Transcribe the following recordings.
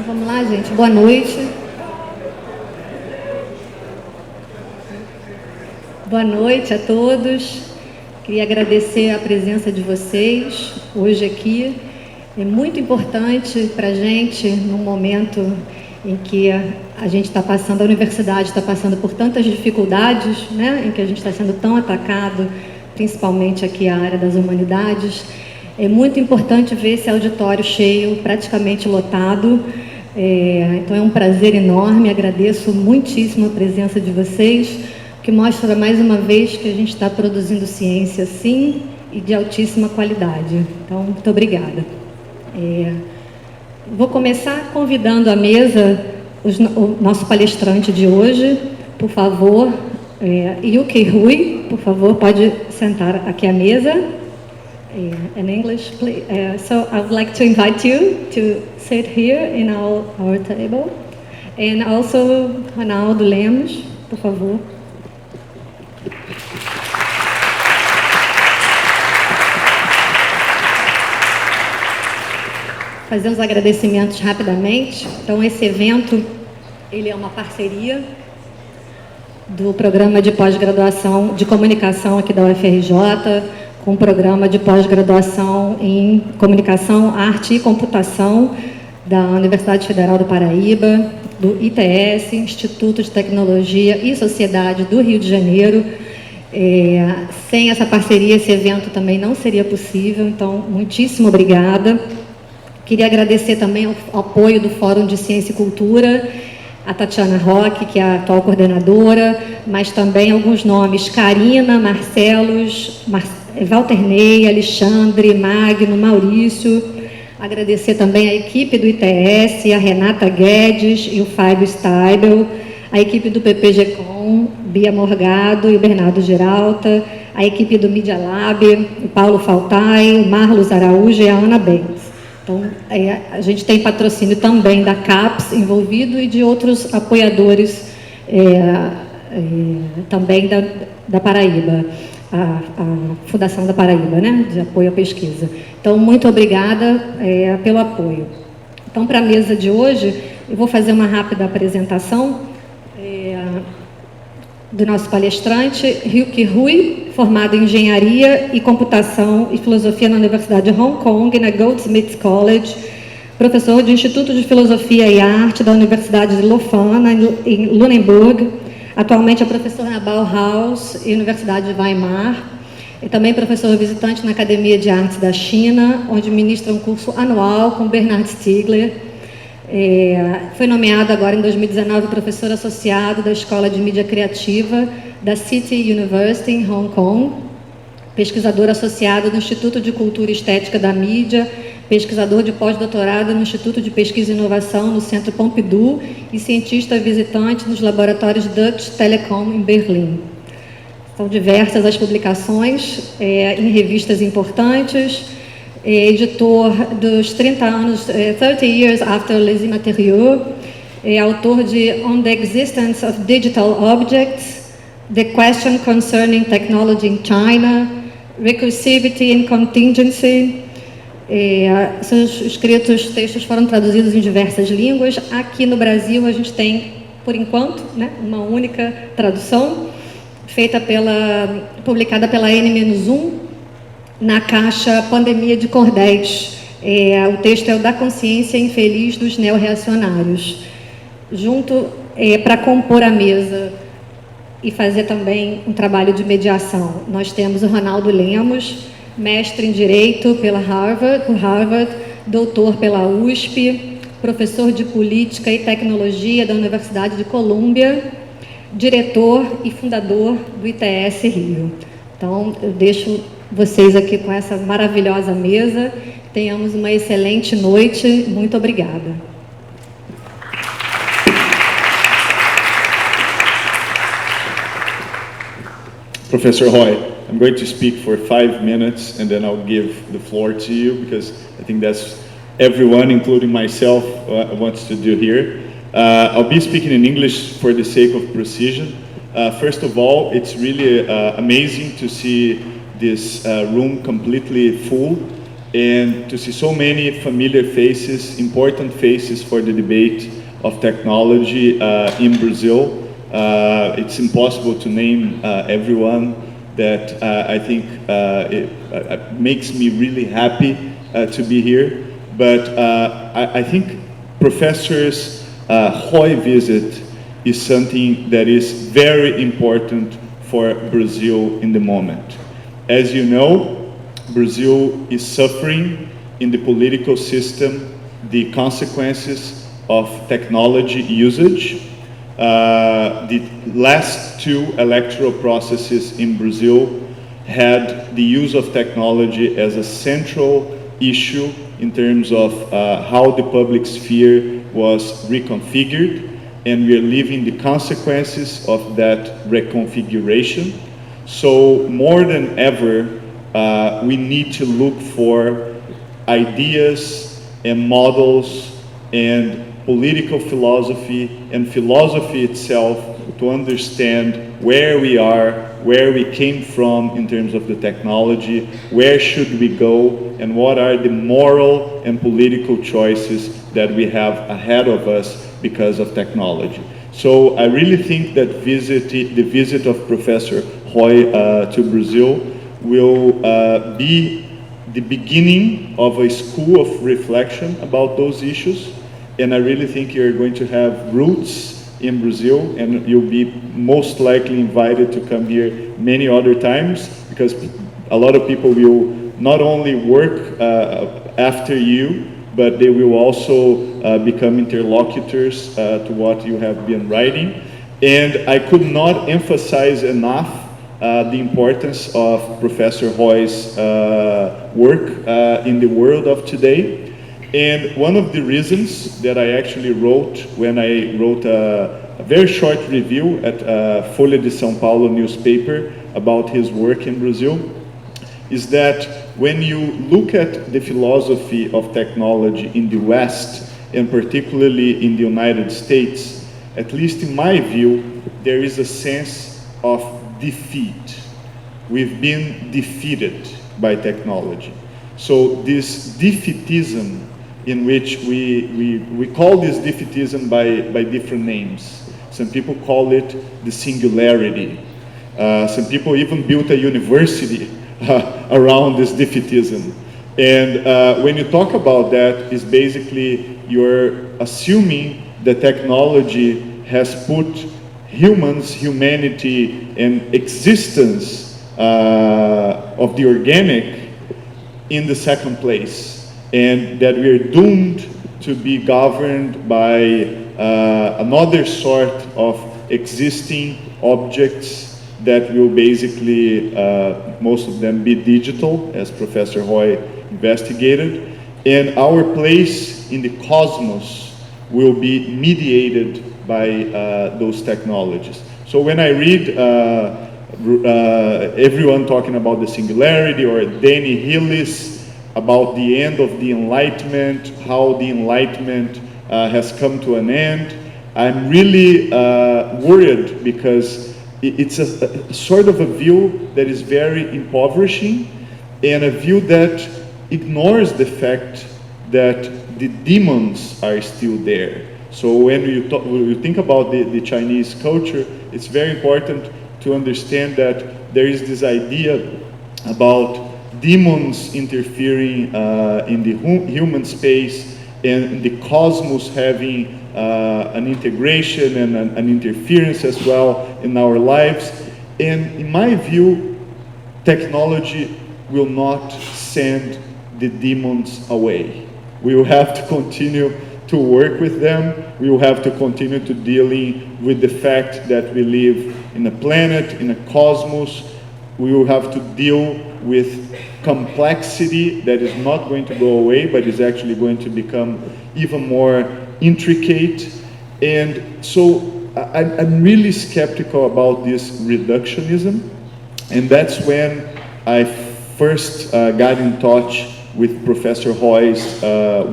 Vamos lá, gente. Boa noite. Boa noite a todos. Queria agradecer a presença de vocês hoje aqui. É muito importante para a gente, num momento em que a gente está passando, a universidade está passando por tantas dificuldades, né, em que a gente está sendo tão atacado, principalmente aqui a área das humanidades. É muito importante ver esse auditório cheio, praticamente lotado. Então é um prazer enorme, agradeço muitíssimo a presença de vocês, que mostra mais uma vez que a gente está produzindo ciência, sim, e de altíssima qualidade. Então, muito obrigada. Vou começar convidando à mesa o nosso palestrante de hoje, por favor, Yuk Hui, por favor, pode sentar aqui à mesa. In English, please. So I would like to invite you to sit here in our table. And also, Ronaldo Lemos, por favor. Fazer os agradecimentos rapidamente. Então, esse evento, ele é uma parceria do programa de pós-graduação de comunicação aqui da UFRJ, com o programa de pós-graduação em comunicação, arte e computação da Universidade Federal do Paraíba, do ITS, Instituto de Tecnologia e Sociedade do Rio de Janeiro. Sem essa parceria, esse evento também não seria possível, então, muitíssimo obrigada. Queria agradecer também o apoio do Fórum de Ciência e Cultura, a Tatiana Roque, que é a atual coordenadora, mas também alguns nomes: Karina, Marcelos, Walter Ney, Alexandre, Magno, Maurício. Agradecer também a equipe do ITS, a Renata Guedes e o Fábio Steibel, a equipe do PPG-Com, Bia Morgado e o Bernardo Giralta, a equipe do Media Lab, o Paulo Faltai, o Marlos Araújo e a Ana Bens. Então, a gente tem patrocínio também da CAPES envolvido e de outros apoiadores também da Paraíba, a Fundação da Paraíba, né, de apoio à pesquisa. Então, muito obrigada pelo apoio. Então, para a mesa de hoje, eu vou fazer uma rápida apresentação do nosso palestrante, Yuk Hui, formado em Engenharia e Computação e Filosofia na Universidade de Hong Kong, na Goldsmiths College, professor do Instituto de Filosofia e Arte da Universidade de Lofana, em Luneburgo. Atualmente é professor na Bauhaus e Universidade de Weimar. E também professor visitante na Academia de Artes da China, onde ministra um curso anual com Bernard Stiegler. Foi nomeado agora em 2019 professor associado da Escola de Mídia Criativa da City University em Hong Kong, pesquisador associado do Instituto de Cultura e Estética da Mídia, pesquisador de pós-doutorado no Instituto de Pesquisa e Inovação no Centro Pompidou e cientista visitante nos laboratórios Dutch Telecom em Berlim. São diversas as publicações em revistas importantes, editor dos 30 anos, 30 Years After Les Immatériaux, autor de On the Existence of Digital Objects, The Question Concerning Technology in China, Recursivity and Contingency. Seus escritos, textos foram traduzidos em diversas línguas. Aqui no Brasil a gente tem, por enquanto, né, uma única tradução, publicada pela N-1, na caixa Pandemia de Cordéis. O texto é o Da Consciência Infeliz dos Neo-Reacionários. Junto, para compor a mesa e fazer também um trabalho de mediação, nós temos o Ronaldo Lemos, mestre em Direito por Harvard, doutor pela USP, professor de Política e Tecnologia da Universidade de Colômbia, diretor e fundador do ITS Rio. Então, eu deixo vocês aqui com essa maravilhosa mesa. Tenhamos uma excelente noite. Muito obrigada. Professor Hui, I'm going to speak for 5 minutes and then I'll give the floor to you because I think that's everyone, including myself, wants to do here. I'll be speaking in English for the sake of precision. First of all, it's really amazing to see this room completely full. and to see so many familiar faces, important faces for the debate of technology in Brazil. It's impossible to name everyone that I think it makes me really happy to be here. But I think Professor's Hui visit is something that is very important for Brazil in the moment. As you know, Brazil is suffering in the political system the consequences of technology usage. The last two electoral processes in Brazil had the use of technology as a central issue in terms of how the public sphere was reconfigured, and we are living the consequences of that reconfiguration. So more than ever, we need to look for ideas and models and political philosophy and philosophy itself to understand where we are, where we came from in terms of the technology, where should we go, and what are the moral and political choices that we have ahead of us because of technology. So I really think that the visit of Professor Hui to Brazil will be the beginning of a school of reflection about those issues. And I really think you're going to have roots in Brazil, and you'll be most likely invited to come here many other times, because a lot of people will not only work after you, but they will also become interlocutors to what you have been writing. And I could not emphasize enough the importance of Professor Hui's work in the world of today. And one of the reasons that I actually wrote when I wrote a very short review at Folha de São Paulo newspaper about his work in Brazil is that when you look at the philosophy of technology in the West, and particularly in the United States, at least in my view, there is a sense of defeat. We've been defeated by technology. So this defeatism, in which we call this defeatism by different names. Some people call it the singularity. Some people even built a university around this defeatism. And when you talk about that, it's basically you're assuming that technology has put humans, humanity, and existence of the organic in the second place, and that we are doomed to be governed by another sort of existing objects that will basically, most of them, be digital, as Professor Hui investigated, and our place in the cosmos will be mediated by those technologies. So when I read everyone talking about the singularity, or Danny Hillis about the end of the Enlightenment, how the Enlightenment has come to an end, I'm really worried, because it's a sort of a view that is very impoverishing, and a view that ignores the fact that the demons are still there. So when you think about the Chinese culture, it's very important to understand that there is this idea about demons interfering in the human space, and the cosmos having an integration and an interference as well in our lives. And in my view, technology will not send the demons away. We will have to continue to work with them. We will have to continue to dealing with the fact that we live in a planet, in a cosmos. We will have to deal with complexity that is not going to go away, but is actually going to become even more intricate. And so I'm really skeptical about this reductionism. And that's when I first got in touch with Professor Hui's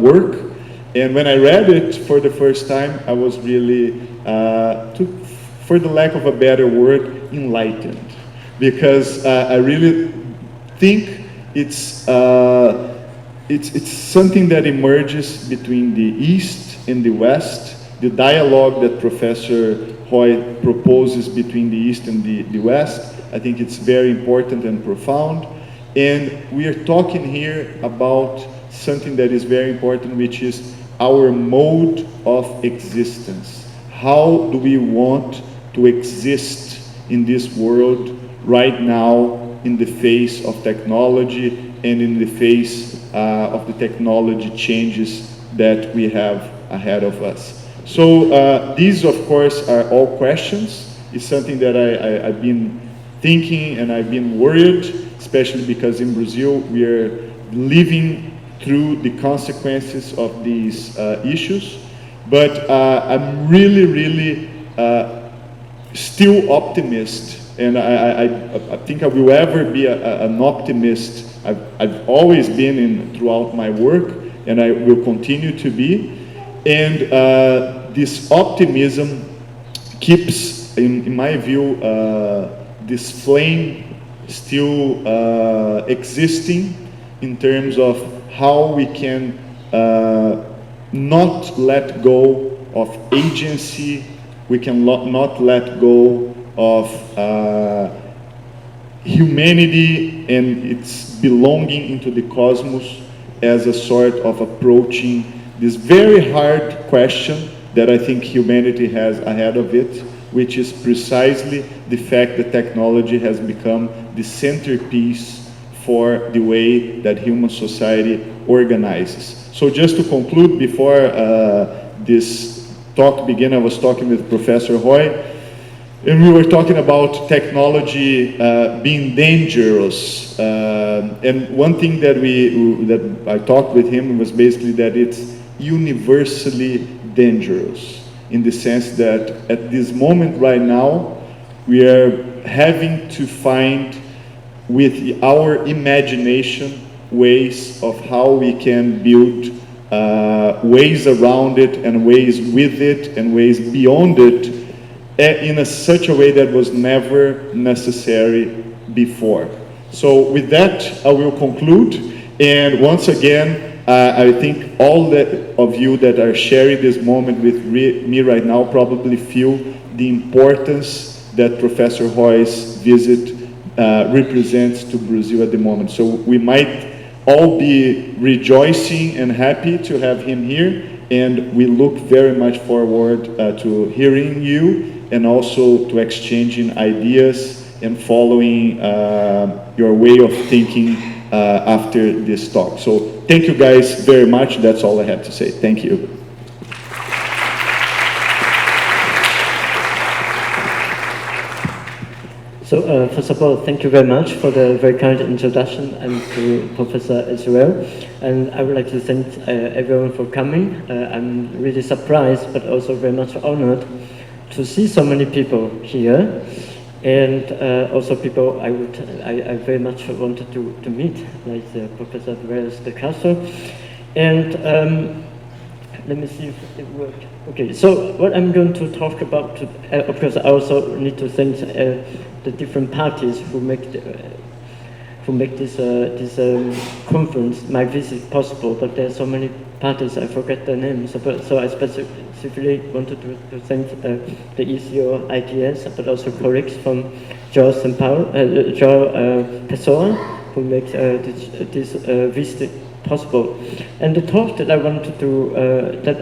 work. And when I read it for the first time, I was really, for the lack of a better word, enlightened. Because I really think it's it's something that emerges between the East and the West. The dialogue that Professor Hui proposes between the East and the West, I think it's very important and profound. And we are talking here about something that is very important, which is our mode of existence. How do we want to exist in this world right now in the face of technology and in the face of the technology changes that we have ahead of us? So these, of course, are all questions. It's something that I've been thinking and I've been worried, especially because in Brazil we are living through the consequences of these issues. But I'm really still optimist, and I think I will ever be an optimist. I've always been throughout my work, and I will continue to be. And this optimism keeps, in my view, this flame still existing in terms of how we can not let go of agency, we can not let go of humanity and its belonging into the cosmos as a sort of approaching this very hard question that I think humanity has ahead of it, which is precisely the fact that technology has become the centerpiece for the way that human society organizes. So just to conclude, before this talk began, I was talking with Professor Hui, and we were talking about technology being dangerous. And one thing that I talked with him was basically that it's universally dangerous, in the sense that at this moment right now, we are having to find with our imagination ways of how we can build ways around it and ways with it and ways beyond it in such a way that was never necessary before. So with that, I will conclude. And once again, I think all of you that are sharing this moment with me right now probably feel the importance that Professor Hui's visit represents to Brazil at the moment. So we might all be rejoicing and happy to have him here, and we look very much forward to hearing you and also to exchanging ideas and following your way of thinking after this talk. So thank you guys very much. That's all I had to say. Thank you. So first of all, thank you very much for the very kind introduction, and to Professor Israel. And I would like to thank everyone for coming. I'm really surprised, but also very much honored to see so many people here, and also people I very much wanted to meet, like Professor Velez de Castro. And let me see if it worked. Okay, so what I'm going to talk about, of course, I also need to thank the different parties who make this conference, my visit, possible. But there are so many parties, I forget their names. So I specifically wanted to thank the ECO ITS, but also colleagues from Joe Pessoa, who makes this visit possible. And the talk that I wanted to that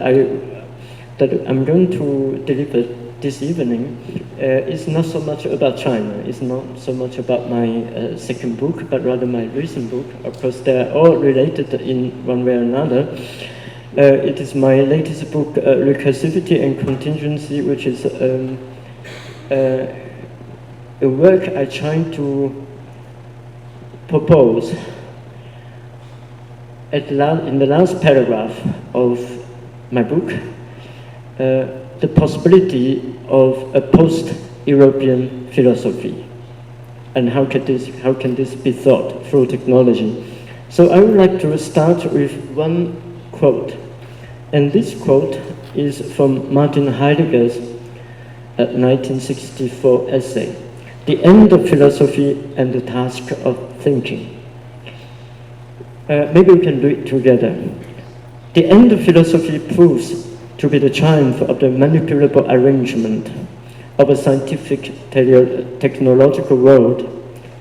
I'm going to deliver this evening is not so much about China. It's not so much about my second book, but rather my recent book. Of course, they're all related in one way or another. It is my latest book, Recursivity and Contingency, which is a work I try to propose in the last paragraph of my book, the possibility of a post-European philosophy, and how can this be thought through technology. So I would like to start with one quote, and this quote is from Martin Heidegger's 1964 essay, "The End of Philosophy and the Task of Thinking." Maybe we can do it together. The end of philosophy proves to be the triumph of the manipulable arrangement of a scientific technological world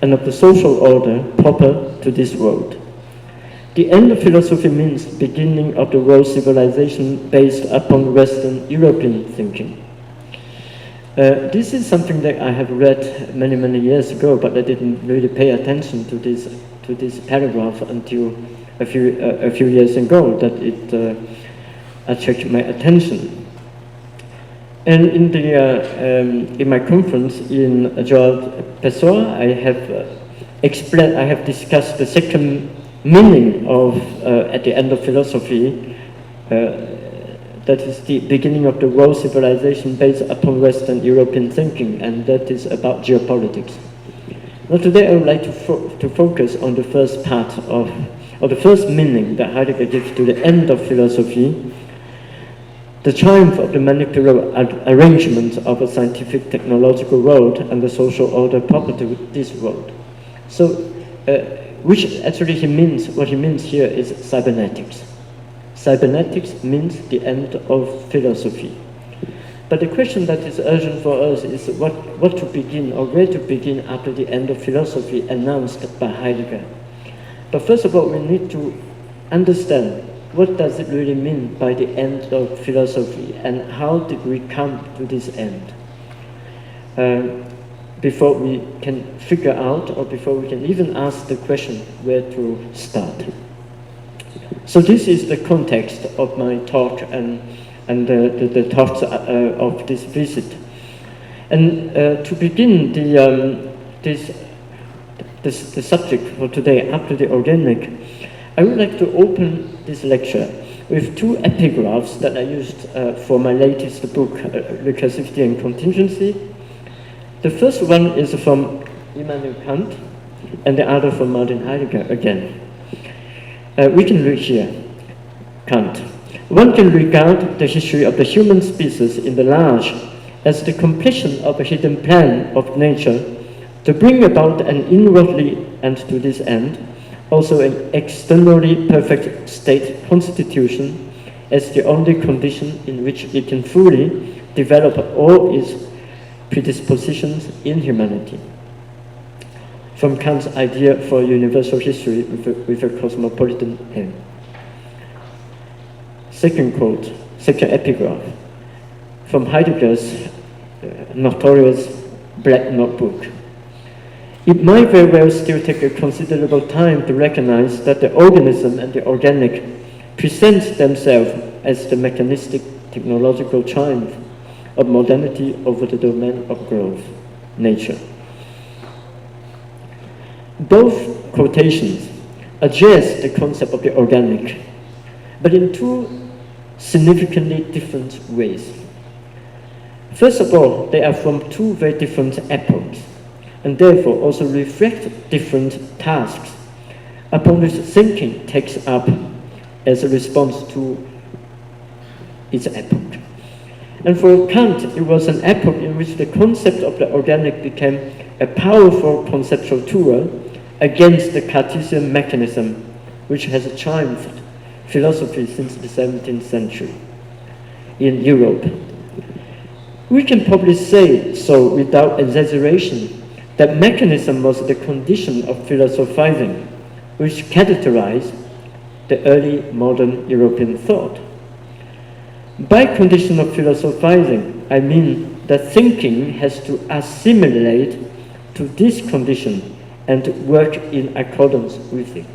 and of the social order proper to this world. The end of philosophy means beginning of the world civilization based upon Western European thinking. This is something that I have read many years ago, but I didn't really pay attention to this paragraph until a few years ago that it attracted my attention. And in my conference in Joao Pessoa, I have discussed the second meaning of at the end of philosophy. That is the beginning of the world civilization based upon Western European thinking, and that is about geopolitics. Now today I would like to focus on the first part or the first meaning that Heidegger gives to the end of philosophy, the triumph of the manipulable arrangement of a scientific technological world and the social order proper to this world. So, which actually what he means here is cybernetics. Cybernetics means the end of philosophy. But the question that is urgent for us is what to begin or where to begin after the end of philosophy announced by Heidegger. But first of all, we need to understand what does it really mean by the end of philosophy and how did we come to this end before we can figure out or before we can even ask the question where to start. So this is the context of my talk and the talks of this visit. And to begin the subject for today, after the organic, I would like to open this lecture with two epigraphs that I used for my latest book, Recursivity and Contingency. The first one is from Immanuel Kant, and the other from Martin Heidegger again. We can read here, Kant. One can regard the history of the human species in the large as the completion of a hidden plan of nature to bring about an inwardly and to this end also an externally perfect state constitution as the only condition in which it can fully develop all its predispositions in humanity. From Kant's idea for universal history with a cosmopolitan aim. Second quote, second epigraph, from Heidegger's notorious Black Notebook. It might very well still take a considerable time to recognize that the organism and the organic present themselves as the mechanistic technological triumph of modernity over the domain of growth, nature. Both quotations address the concept of the organic, but in two significantly different ways. First of all, they are from two very different epochs, and therefore also reflect different tasks upon which thinking takes up as a response to its epoch. And for Kant, it was an epoch in which the concept of the organic became a powerful conceptual tool against the Cartesian mechanism which has triumphed philosophy since the 17th century in Europe. We can probably say so without exaggeration that mechanism was the condition of philosophizing which characterized the early modern European thought. By condition of philosophizing, I mean that thinking has to assimilate to this condition and work in accordance with it.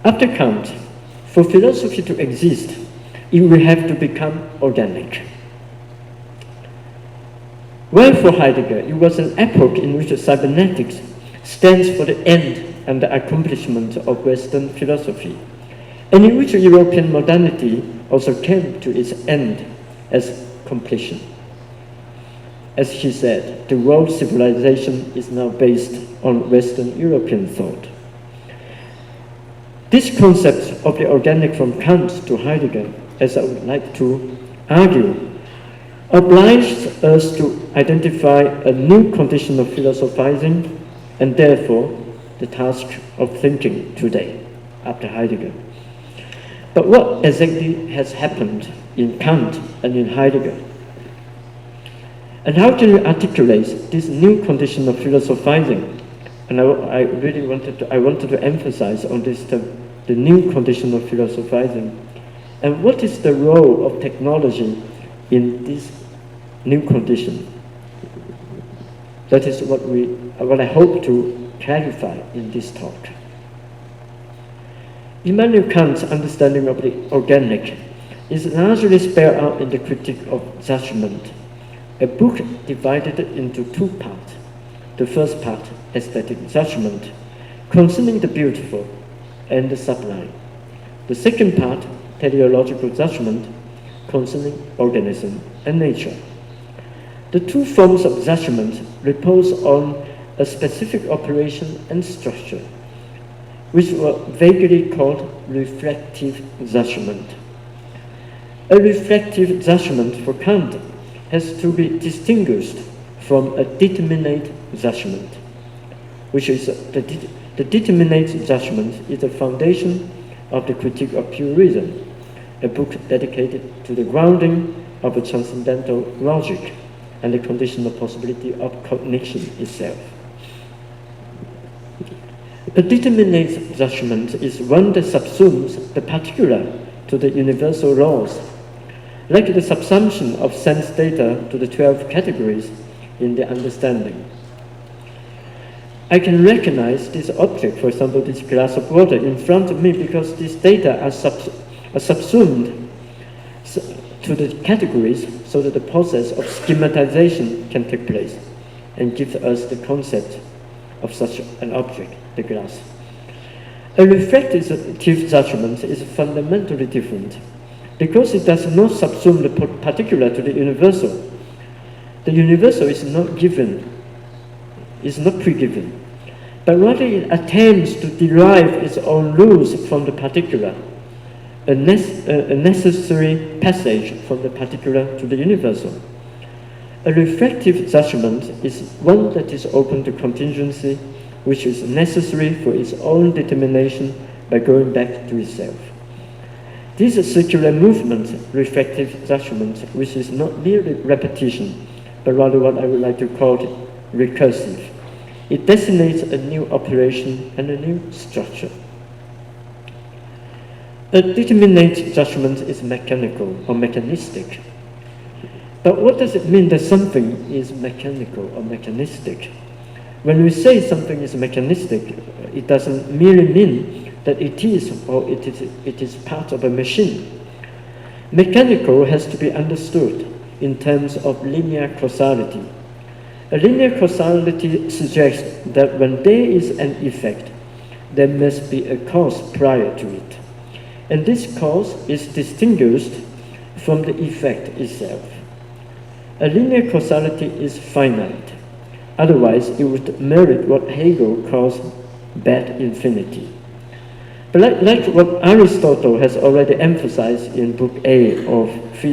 After Kant, for philosophy to exist, it will have to become organic. While for Heidegger, it was an epoch in which cybernetics stands for the end and the accomplishment of Western philosophy, and in which European modernity also came to its end as completion. As he said, the world civilization is now based on Western European thought. This concept of the organic from Kant to Heidegger, as I would like to argue, obliged us to identify a new condition of philosophizing and therefore the task of thinking today, after Heidegger. But what exactly has happened in Kant and in Heidegger? And how can we articulate this new condition of philosophizing? And I really wanted to emphasize on this term, the new condition of philosophizing. And what is the role of technology in this new condition? That is what I hope to clarify in this talk. Immanuel Kant's understanding of the organic is largely spelled out in the Critique of Judgment, a book divided into two parts. The first part, aesthetic judgment, concerning the beautiful and the sublime. The second part, teleological judgment, concerning organism and nature. The two forms of judgment repose on a specific operation and structure, which were vaguely called reflective judgment. A reflective judgment for Kant has to be distinguished from a determinate judgment, which is the determinate judgment is the foundation of the Critique of Pure Reason, a book dedicated to the grounding of a transcendental logic and the conditional possibility of cognition itself. A determinate judgment is one that subsumes the particular to the universal laws, like the subsumption of sense data to the 12 categories in the understanding. I can recognize this object, for example, this glass of water in front of me, because these data are subsumed to the categories so that the process of schematization can take place and give us the concept of such an object, the glass. A reflective judgment is fundamentally different because it does not subsume the particular to the universal. The universal is not given, is not pre-given, but rather it attempts to derive its own rules from the particular, a necessary passage from the particular to the universal. A reflective judgment is one that is open to contingency, which is necessary for its own determination by going back to itself. This circular movement, reflective judgment, which is not merely repetition, but rather what I would like to call it recursive. It designates a new operation and a new structure. A determinate judgment is mechanical or mechanistic. But what does it mean that something is mechanical or mechanistic? When we say something is mechanistic, it doesn't merely mean that it is or it is part of a machine. Mechanical has to be understood in terms of linear causality. A linear causality suggests that when there is an effect, there must be a cause prior to it. And this cause is distinguished from the effect itself. A linear causality is finite. Otherwise, it would merit what Hegel calls bad infinity. But like what Aristotle has already emphasized in Book A of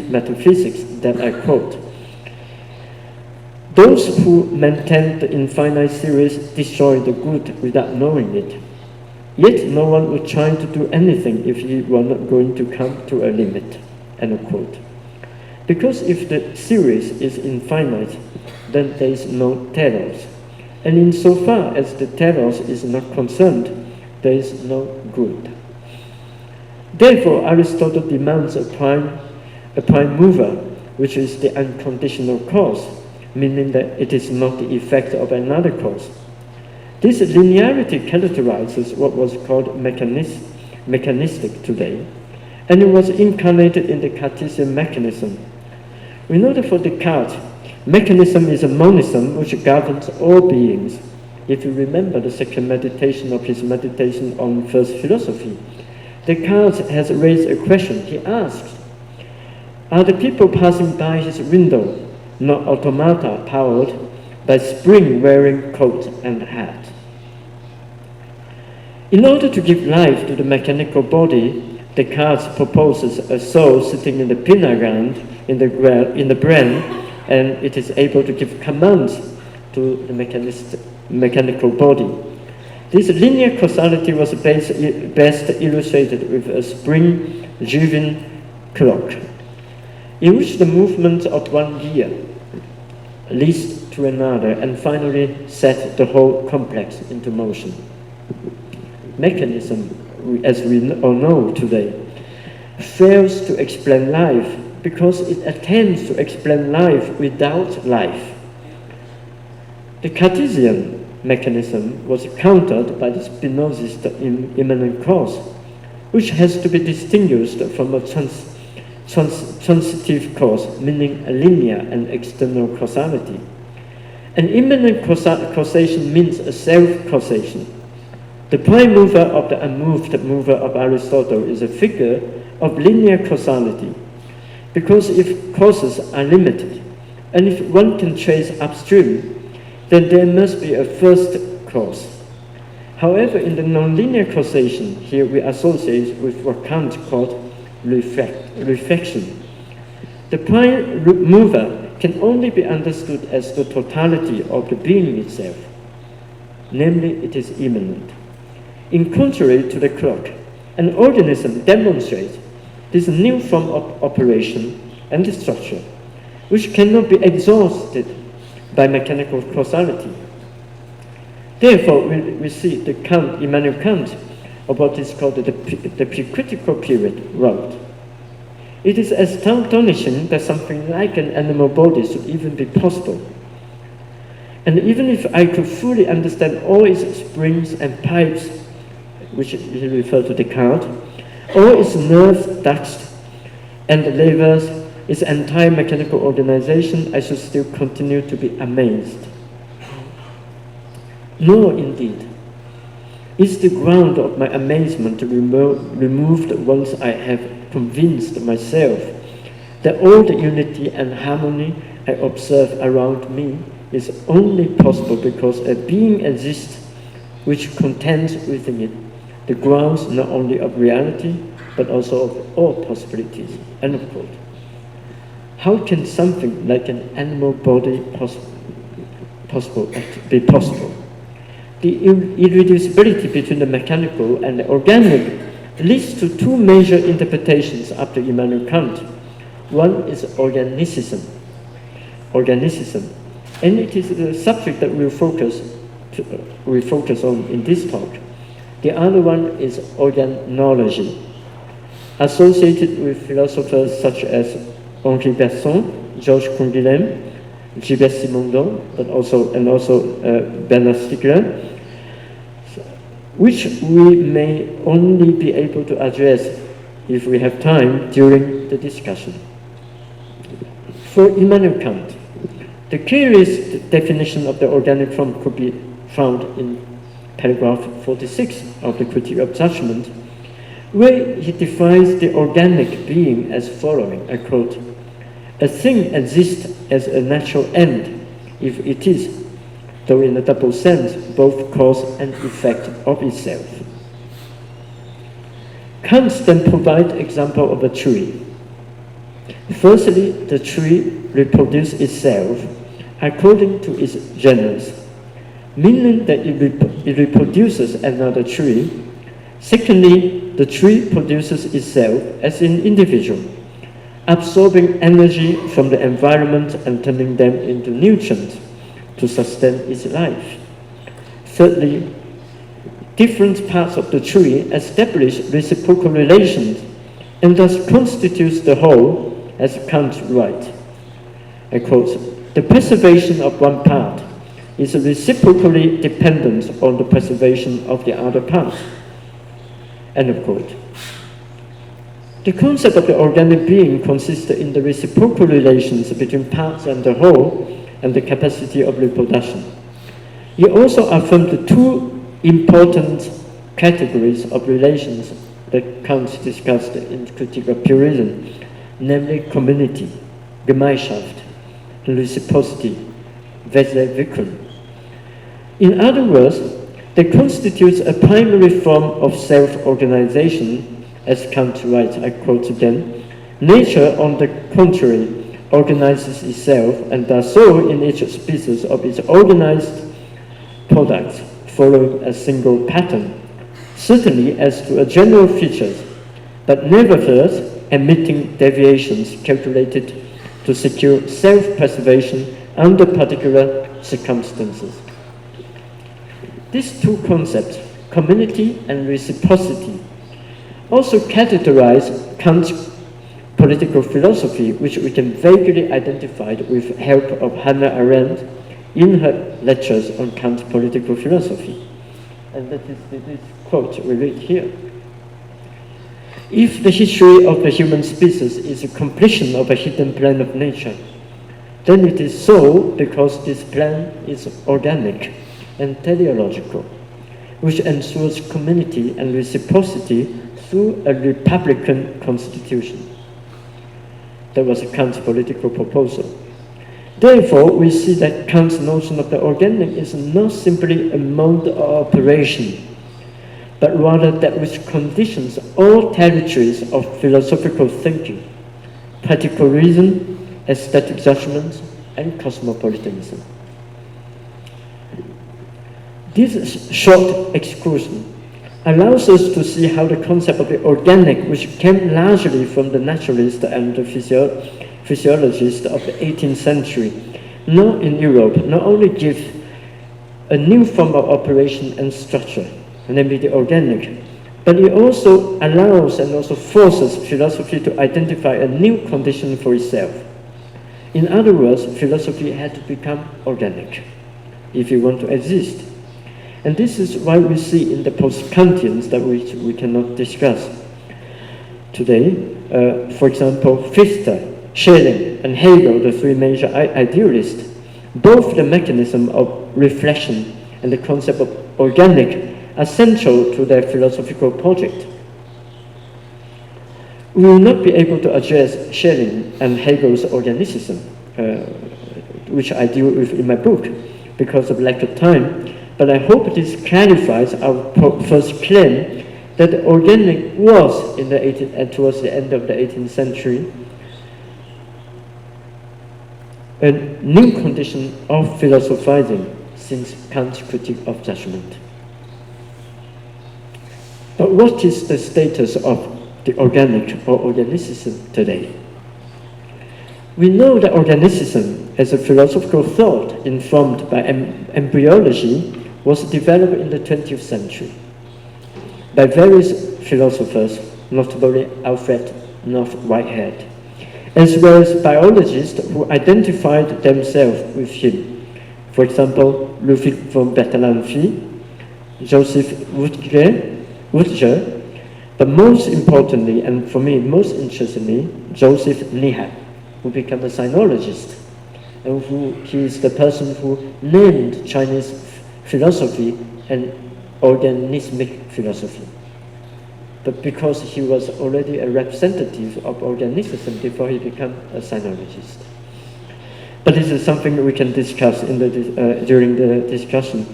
Metaphysics that I quote, those who maintain the infinite series destroy the good without knowing it. Yet no one would try to do anything if he were not going to come to a limit, end of quote. Because if the series is infinite, then there is no telos. And insofar as the telos is not concerned, there is no good. Therefore, Aristotle demands a prime mover, which is the unconditional cause, meaning that it is not the effect of another cause. This linearity characterizes what was called mechanistic today, and it was incarnated in the Cartesian mechanism. We know that for Descartes, mechanism is a monism which governs all beings. If you remember the second meditation of his meditation on first philosophy, Descartes has raised a question. He asks, are the people passing by his window not automata powered by spring wearing coat and hat? In order to give life to the mechanical body, Descartes proposes a soul sitting in the pineal gland in the brain, and it is able to give commands to the mechanical body. This linear causality was best illustrated with a spring-driven clock, in which the movement of one gear leads to another and finally set the whole complex into motion. Mechanism, as we all know today, fails to explain life because it attempts to explain life without life. The Cartesian mechanism was countered by the Spinozist immanent cause, which has to be distinguished from a transitive cause, meaning a linear and external causality. An immanent causation means a self-causation. The prime mover of the unmoved mover of Aristotle is a figure of linear causality, because if causes are limited, and if one can trace upstream, then there must be a first cause. However, in the nonlinear causation, here we associate with what Kant called reflection. The prime mover can only be understood as the totality of the being itself, namely it is immanent. In contrary to the clock, an organism demonstrates this new form of operation and structure, which cannot be exhausted by mechanical causality. Therefore, we see the Immanuel Kant of what is called the pre-critical period wrote. It is astonishing that something like an animal body should even be possible. And even if I could fully understand all its springs and pipes, which he referred to Descartes, all its nerves, ducts, and levers, its entire mechanical organization, I should still continue to be amazed. Nor, indeed, is the ground of my amazement removed once I have convinced myself that all the unity and harmony I observe around me is only possible because a being exists which contains within it the grounds not only of reality but also of all possibilities. End of quote. How can something like an animal body be possible? The irreducibility between the mechanical and the organic leads to two major interpretations after Immanuel Kant. One is organicism, and it is the subject that we'll focus on in this talk. The other one is organology, associated with philosophers such as Henri Bergson, Georges Canguilhem, Gilbert Simondon, and also Bernard Stiegler, which we may only be able to address if we have time during the discussion. For Immanuel Kant, the clearest definition of the organic form could be found in paragraph 46 of the Critique of Judgment, where he defines the organic being as following, I quote, "A thing exists as a natural end if it is, though in a double sense, both cause and effect of itself." Kant then provides example of a tree. Firstly, the tree reproduces itself according to its genus, meaning that it reproduces another tree. Secondly, the tree produces itself as an individual, absorbing energy from the environment and turning them into nutrients to sustain its life. Thirdly, different parts of the tree establish reciprocal relations and thus constitutes the whole, as Kant writes. I quote, "The preservation of one part is reciprocally dependent on the preservation of the other part." End of quote. The concept of the organic being consists in the reciprocal relations between parts and the whole and the capacity of reproduction. He also affirmed the two important categories of relations that Kant discussed in Critique of Purism, namely community, Gemeinschaft, and reciprocity, Wechselwirkung. In other words, they constitute a primary form of self-organization, as Kant writes, I quote again, "Nature, on the contrary, organizes itself and does so in each species of its organized products, following a single pattern, certainly as to a general features, but nevertheless admitting deviations calculated to secure self-preservation under particular circumstances. These two concepts, community and reciprocity, also characterize Kant's political philosophy, which we can vaguely identify with help of Hannah Arendt in her lectures on Kant's political philosophy. And that is this quote we read here. If the history of the human species is a completion of a hidden plan of nature, then it is so because this plan is organic and teleological, which ensures community and reciprocity through a republican constitution. That was Kant's political proposal. Therefore, we see that Kant's notion of the organic is not simply a mode of operation, but rather that which conditions all territories of philosophical thinking, practical reason, aesthetic judgment, and cosmopolitanism. This short excursion allows us to see how the concept of the organic, which came largely from the naturalists and the physiologists of the 18th century, now in Europe, not only gives a new form of operation and structure, namely the organic, but it also allows and also forces philosophy to identify a new condition for itself. In other words, philosophy had to become organic if you want to exist. And this is why we see in the post-Kantians that we cannot discuss today. For example, Fichte, Schelling, and Hegel, the three major idealists, both the mechanism of reflection and the concept of organic are central to their philosophical project. We will not be able to address Schelling and Hegel's organicism, which I deal with in my book, because of lack of time, but I hope this clarifies our first claim that the organic was, towards the end of the 18th century, a new condition of philosophizing since Kant's critique of judgment. But what is the status of the organic or organicism today? We know that organicism as a philosophical thought informed by embryology was developed in the 20th century by various philosophers, notably Alfred North Whitehead, as well as biologists who identified themselves with him. For example, Ludwig von Bertalanffy, Joseph Woodger, but most importantly, and for me most interestingly, Joseph Neher, who became a sinologist, and he is the person who named Chinese philosophy an organismic philosophy. But because he was already a representative of organicism before he became a sinologist. But this is something that we can discuss during the discussion.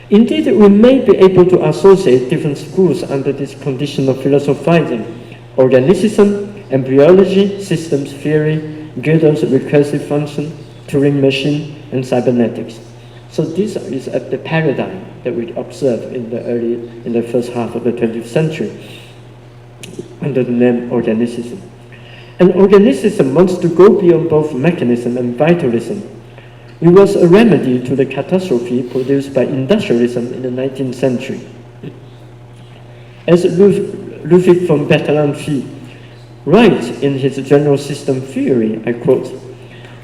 Indeed, we may be able to associate different schools under this condition of philosophizing: organicism, embryology, systems theory, Gödel's recursive function, Turing machine, and cybernetics. So this is the paradigm that we observe in the first half of the 20th century under the name organicism. And organicism wants to go beyond both mechanism and vitalism. It was a remedy to the catastrophe produced by industrialism in the 19th century. As Ludwig von Bertalanffy writes in his general system theory, I quote,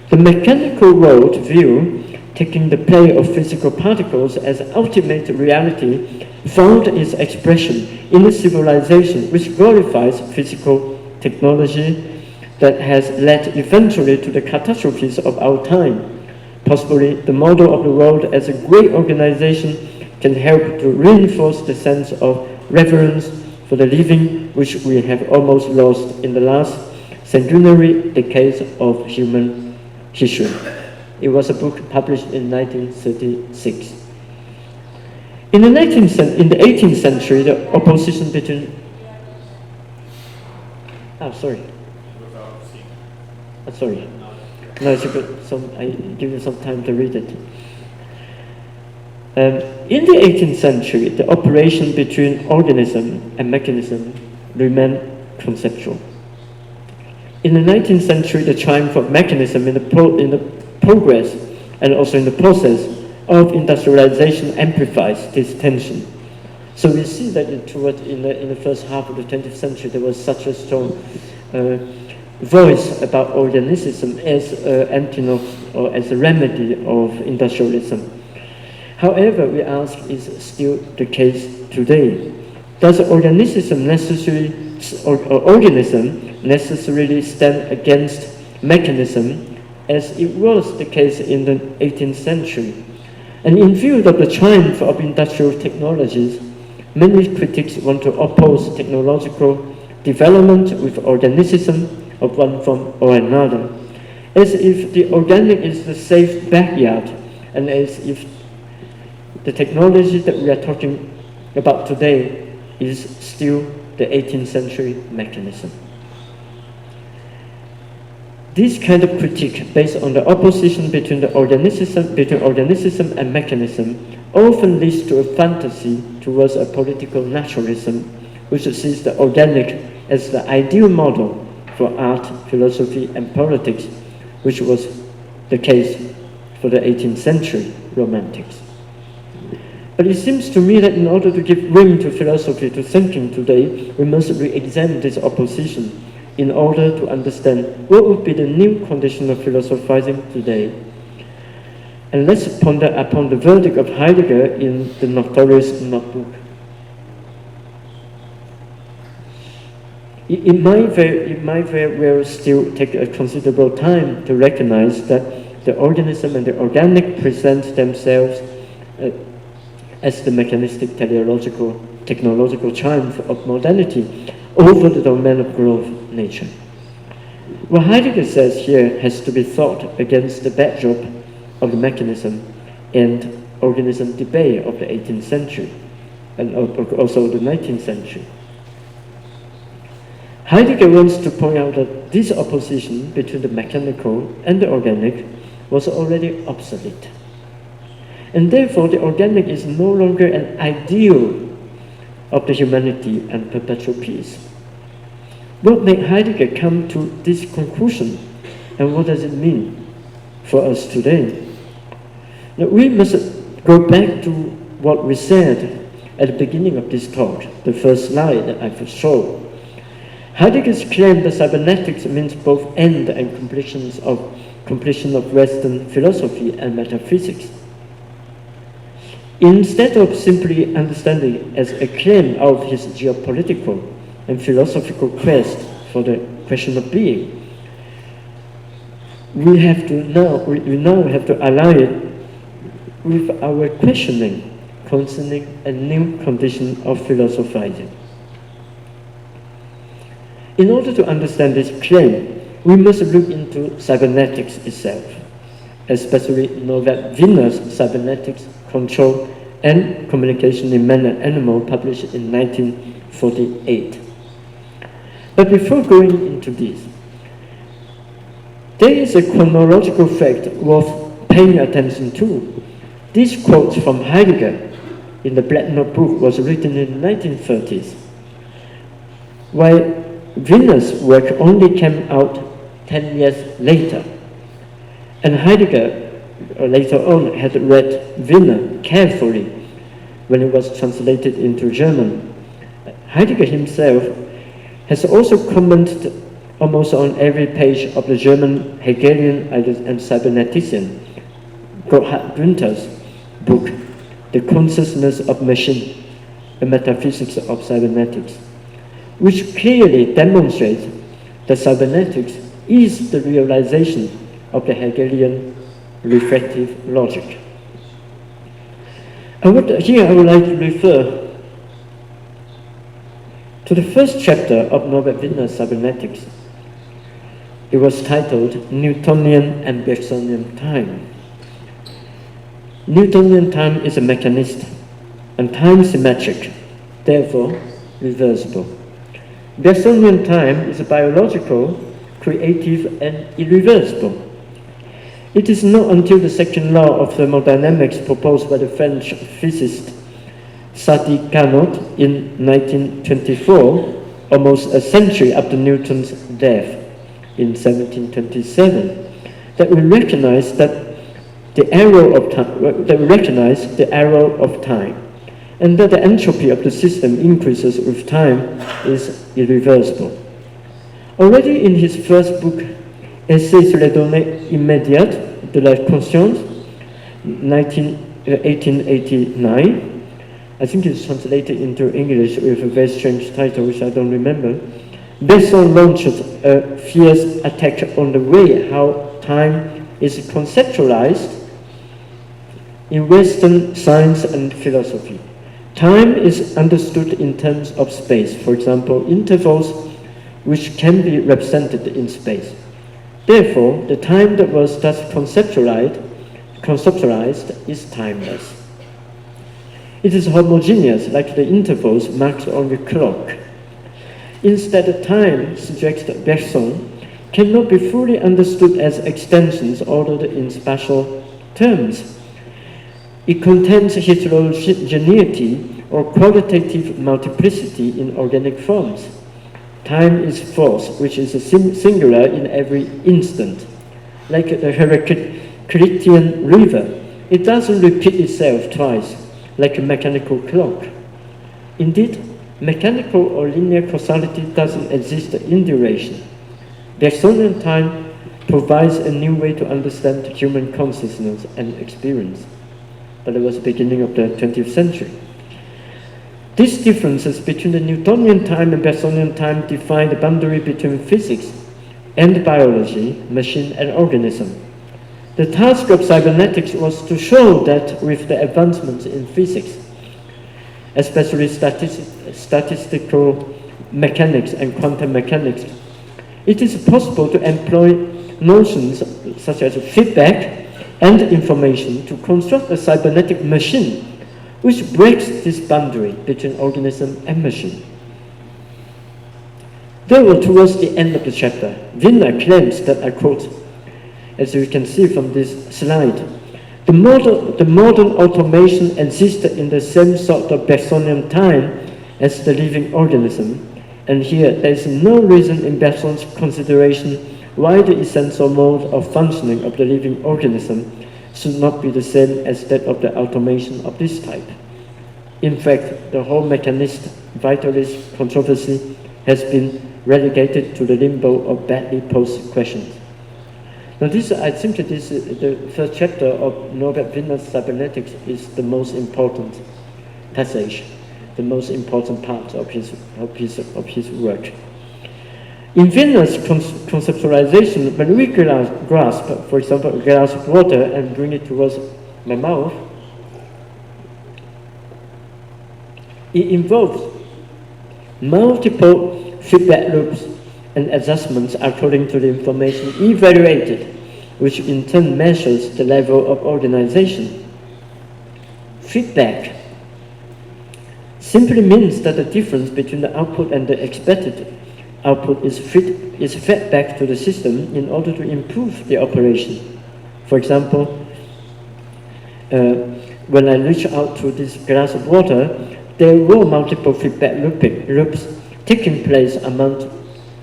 "The mechanical world view, taking the play of physical particles as ultimate reality, found its expression in a civilization which glorifies physical technology that has led eventually to the catastrophes of our time. Possibly the model of the world as a great organization can help to reinforce the sense of reverence for the living, which we have almost lost in the last centenary decades of human history." It was a book published in 1936. In the 18th century, the opposition between... sorry. Sorry. No, it's good. I give you some time to read it. In the 18th century, the operation between organism and mechanism remained conceptual. In the 19th century, the triumph of mechanism in the progress and also in the process of industrialization amplifies this tension. So we see that in the first half of the 20th century, there was such a strong voice about organicism as antidote or as a remedy of industrialism. However, we ask, is still the case today? Does organism necessarily stand against mechanism as it was the case in the 18th century? And in view of the triumph of industrial technologies, many critics want to oppose technological development with organism of one form or another, as if the organic is the safe backyard, and as if the technology that we are talking about today is still the 18th century mechanism. This kind of critique, based on the opposition between organism and mechanism, often leads to a fantasy towards a political naturalism, which sees the organic as the ideal model for art, philosophy, and politics, which was the case for the 18th century Romantics. But it seems to me that in order to give room to philosophy, to thinking today, we must re-examine this opposition in order to understand what would be the new condition of philosophizing today. And let's ponder upon the verdict of Heidegger in the notorious Notebook. It might very well still take a considerable time to recognize that the organism and the organic present themselves as the mechanistic technological triumph of modernity over the domain of growth nature. What Heidegger says here has to be thought against the backdrop of the mechanism and organism debate of the 18th century and also the 19th century. Heidegger wants to point out that this opposition between the mechanical and the organic was already obsolete. And therefore, the organic is no longer an ideal of the humanity and perpetual peace. What made Heidegger come to this conclusion, and what does it mean for us today? Now, we must go back to what we said at the beginning of this talk, the first slide that I showed. Heidegger's claim that cybernetics means both end and completion of Western philosophy and metaphysics. Instead of simply understanding it as a claim of his geopolitical and philosophical quest for the question of being, we now have to ally it with our questioning concerning a new condition of philosophizing. In order to understand this claim, we must look into cybernetics itself, especially Norbert Wiener's Cybernetics, Control and Communication in Man and Animal, published in 1948. But before going into this, there is a chronological fact worth paying attention to. This quote from Heidegger in the Black Notebook was written in the 1930s, while Wiener's work only came out 10 years later. And Heidegger later on had read Wiener carefully when it was translated into German. Heidegger himself has also commented almost on every page of the German Hegelian and cybernetician Gerhard Günther's book, The Consciousness of Machine, a Metaphysics of Cybernetics, which clearly demonstrates that cybernetics is the realization of the Hegelian reflective logic. Here I would like to refer to the first chapter of Norbert Wiener's Cybernetics. It was titled Newtonian and Bergsonian Time. Newtonian time is a mechanist and time symmetric, therefore reversible. Bergsonian time is biological, creative, and irreversible. It is not until the second law of thermodynamics proposed by the French physicist Sadi Carnot in 1924, almost a century after Newton's death in 1727, that we recognize the arrow of time, and that the entropy of the system increases with time is irreversible. Already in his first book, Essai sur les données immédiates de la conscience, 1889, I think it's translated into English with a very strange title, which I don't remember, Besson launches a fierce attack on the way how time is conceptualized in Western science and philosophy. Time is understood in terms of space, for example, intervals which can be represented in space. Therefore, the time that was thus conceptualized is timeless. It is homogeneous, like the intervals marked on the clock. Instead, time, suggests Bergson, cannot be fully understood as extensions ordered in spatial terms. It contains heterogeneity or qualitative multiplicity in organic forms. Time is force, which is singular in every instant. Like the Heraclitean river, it doesn't repeat itself twice, like a mechanical clock. Indeed, mechanical or linear causality doesn't exist in duration. Bergsonian time provides a new way to understand human consciousness and experience. But it was the beginning of the 20th century. These differences between the Newtonian time and Bergsonian time define the boundary between physics and biology, machine and organism. The task of cybernetics was to show that with the advancements in physics, especially statistical mechanics and quantum mechanics, it is possible to employ notions such as feedback and information to construct a cybernetic machine which breaks this boundary between organism and machine. Though towards the end of the chapter, Wiener claims that, I quote, as you can see from this slide, the modern automation exists in the same sort of Bergsonian time as the living organism, and here there is no reason in Bergson's consideration why the essential mode of functioning of the living organism should not be the same as that of the automation of this type. In fact, the whole mechanist vitalist controversy has been relegated to the limbo of badly posed questions. Now I think the first chapter of Norbert Wiener's Cybernetics is the most important passage, the most important part of his work. In Wiener's conceptualization, when we grasp, for example, a glass of water and bring it towards my mouth, it involves multiple feedback loops and adjustments according to the information evaluated, which in turn measures the level of organization. Feedback simply means that the difference between the output and the expected output is fed back to the system in order to improve the operation. For example, when I reach out to this glass of water, there were multiple feedback loops taking place among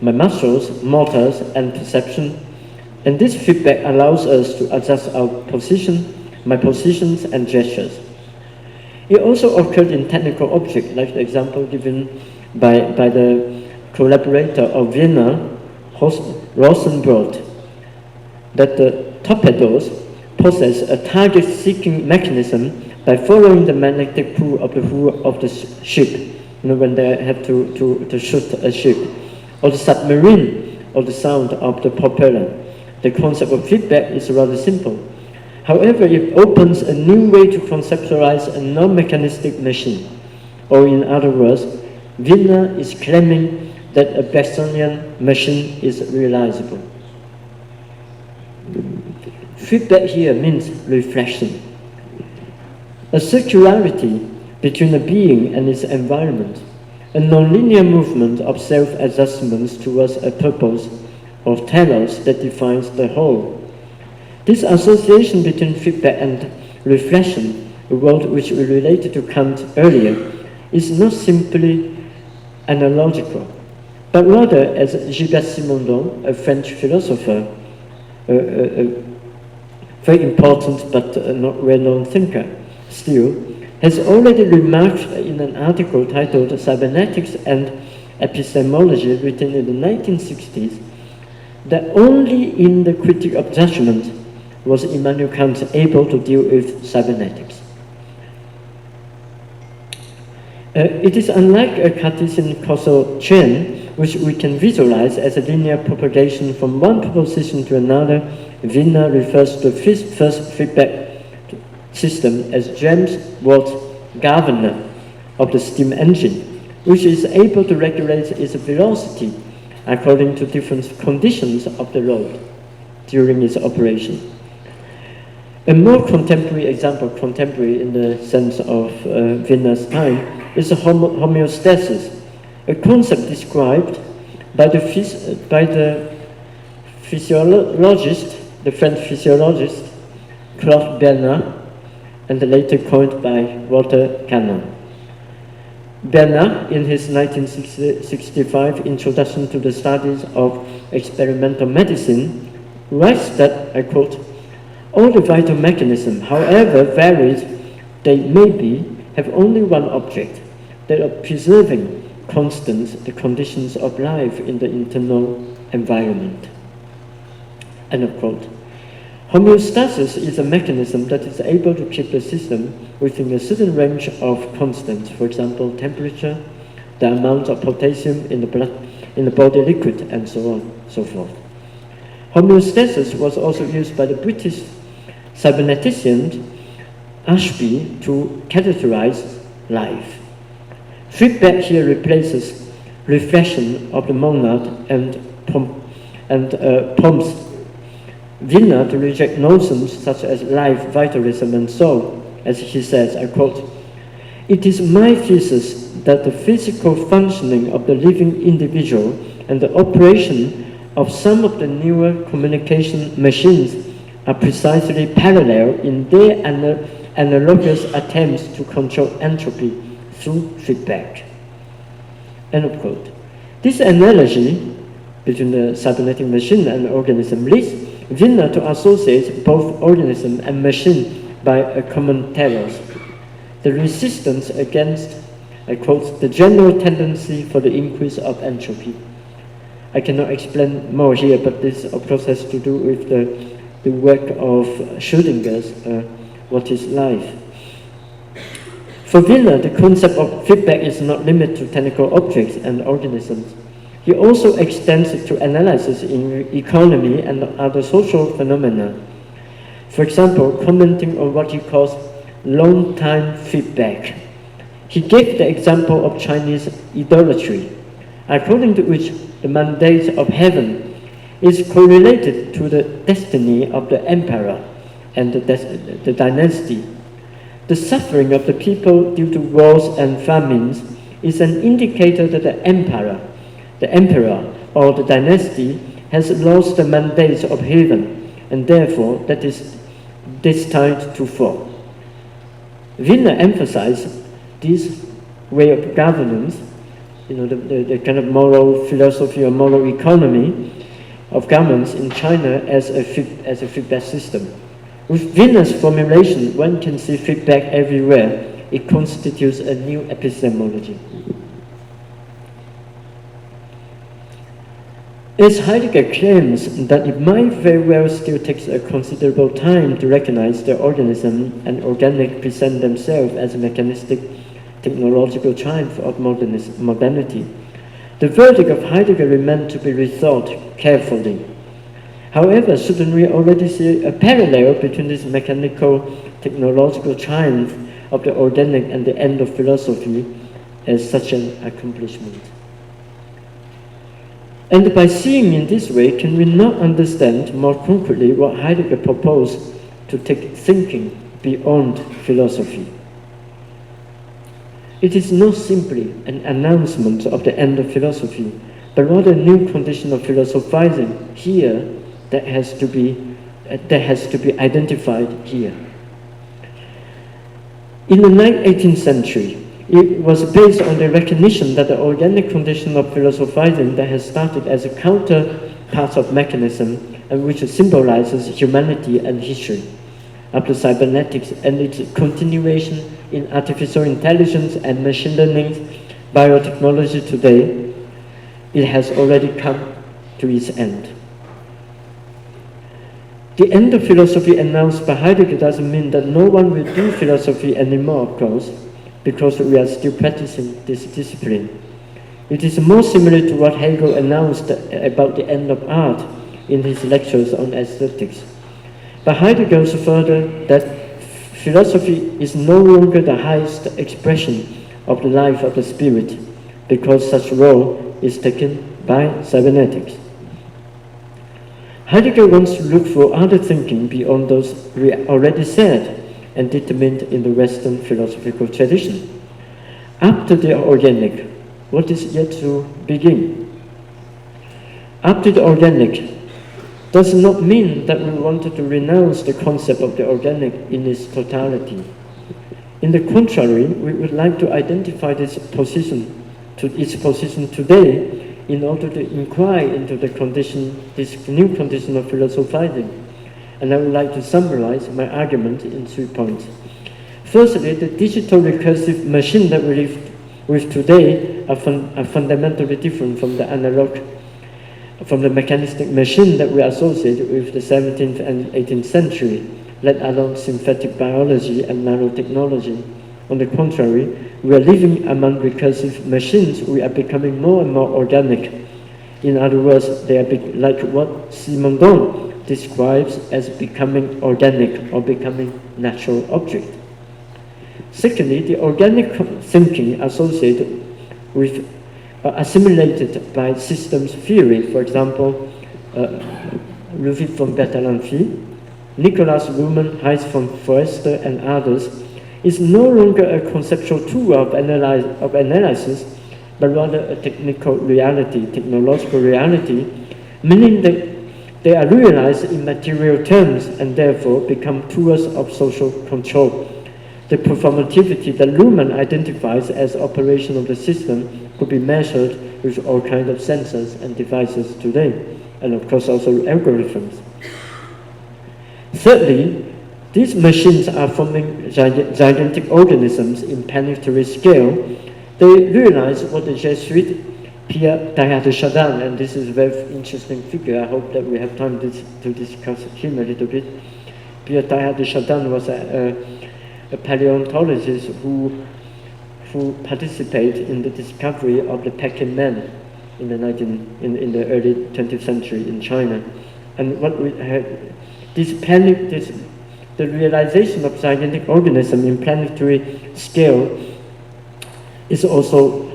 my muscles, motors, and perception, and this feedback allows us to adjust our position, my positions and gestures. It also occurred in technical objects, like the example given by the collaborator of Wiener, Rosenbrot, that the torpedoes possess a target-seeking mechanism by following the magnetic pull of the hull of the ship, when they have to shoot a ship, or the submarine, or the sound of the propeller. The concept of feedback is rather simple. However, it opens a new way to conceptualize a non-mechanistic machine. Or in other words, Wiener is claiming that a Bergsonian machine is realizable. Feedback here means reflection. A circularity between a being and its environment, a nonlinear movement of self-adjustments towards a purpose or telos that defines the whole. This association between feedback and reflection, a word which we related to Kant earlier, is not simply analogical, but rather, as Gilbert Simondon, a French philosopher, a very important but not well-known thinker still, has already remarked in an article titled Cybernetics and Epistemology, written in the 1960s, that only in the Critique of Judgment was Immanuel Kant able to deal with cybernetics. It is unlike a Cartesian causal chain, which we can visualize as a linear propagation from one proposition to another. Wiener refers to the first feedback system as James Watt's governor of the steam engine, which is able to regulate its velocity according to different conditions of the road during its operation. A more contemporary example, contemporary in the sense of Wiener's time, is homeostasis, a concept described by the physiologist, the French physiologist Claude Bernard, and later coined by Walter Cannon. Bernard, in his 1965 Introduction to the Studies of Experimental Medicine, writes that, I quote, "All the vital mechanisms, however varied they may be, have only one object, that of preserving constant the conditions of life in the internal environment." End of quote. Homeostasis is a mechanism that is able to keep the system within a certain range of constants, for example, temperature, the amount of potassium in the blood, in the body liquid, and so on, so forth. Homeostasis was also used by the British cybernetician Ashby to characterize life. Feedback here replaces reflection of the monad and prompts Wiener to reject notions such as life, vitalism, and soul, as he says, I quote, "It is my thesis that the physical functioning of the living individual and the operation of some of the newer communication machines are precisely parallel in their analogous attempts to control entropy through feedback." End of quote. This analogy between the cybernetic machine and organism leads Wiener to associate both organism and machine by a common telos, the resistance against, I quote, "the general tendency for the increase of entropy." I cannot explain more here, but this of course has to do with the work of Schrödinger's What is Life? For Wiener, the concept of feedback is not limited to technical objects and organisms. He also extends it to analysis in economy and other social phenomena. For example, commenting on what he calls long-time feedback, he gave the example of Chinese idolatry, according to which the mandate of heaven is correlated to the destiny of the emperor and the dynasty. The suffering of the people due to wars and famines is an indicator that the emperor or the dynasty has lost the mandate of heaven, and therefore that is destined to fall. Wiener emphasized this way of governance, the kind of moral philosophy or moral economy of governments in China as a feedback system. With Wiener's formulation, one can see feedback everywhere. It constitutes a new epistemology. As Heidegger claims that it might very well still take a considerable time to recognize that organism and organic present themselves as a mechanistic technological triumph of modernity, the verdict of Heidegger remains to be rethought carefully. However, shouldn't we already see a parallel between this mechanical technological triumph of the organic and the end of philosophy as such an accomplishment? And by seeing in this way, can we not understand more concretely what Heidegger proposed to take thinking beyond philosophy? It is not simply an announcement of the end of philosophy, but rather a new condition of philosophizing here that has to be that has to be identified here. In the 18th century, it was based on the recognition that the organic condition of philosophizing that has started as a counterpart of mechanism and which symbolizes humanity and history. After cybernetics and its continuation in artificial intelligence and machine learning, biotechnology today, it has already come to its end. The end of philosophy announced by Heidegger doesn't mean that no one will do philosophy anymore, of course, because we are still practicing this discipline. It is more similar to what Hegel announced about the end of art in his lectures on aesthetics. But Heidegger goes further that philosophy is no longer the highest expression of the life of the spirit, because such role is taken by cybernetics. Heidegger wants to look for other thinking beyond those we already said and determined in the Western philosophical tradition. After the organic, what is yet to begin? After the organic does not mean that we wanted to renounce the concept of the organic in its totality. In the contrary, we would like to identify its position today in order to inquire into the condition, this new condition of philosophizing. And I would like to summarize my argument in 3 points. Firstly, the digital recursive machine that we live with today are fundamentally different from the analog, from the mechanistic machine that we associate with the 17th and 18th century, let alone synthetic biology and nanotechnology. On the contrary, we are living among recursive machines. We are becoming more and more organic. In other words, they are like what Simondon describes as becoming organic or becoming natural object. Secondly, the organic thinking associated with assimilated by systems theory, for example, Ludwig von Bertalanffy, Nicholas Luhmann, Heinz von Foerster, and others, is no longer a conceptual tool of analysis, but rather a technological reality, meaning that they are realized in material terms and therefore become tools of social control. The performativity that Luhmann identifies as operation of the system could be measured with all kinds of sensors and devices today, and of course also algorithms. Thirdly, these machines are forming gigantic organisms in planetary scale. They realize what the Jesuit Pierre Teilhard de Chardin, and this is a very interesting figure, I hope that we have time to discuss him a little bit. Pierre Teilhard de Chardin was a paleontologist who participated in the discovery of the Peking man in the early 20th century in China. And what we had, the realization of gigantic organism in planetary scale is also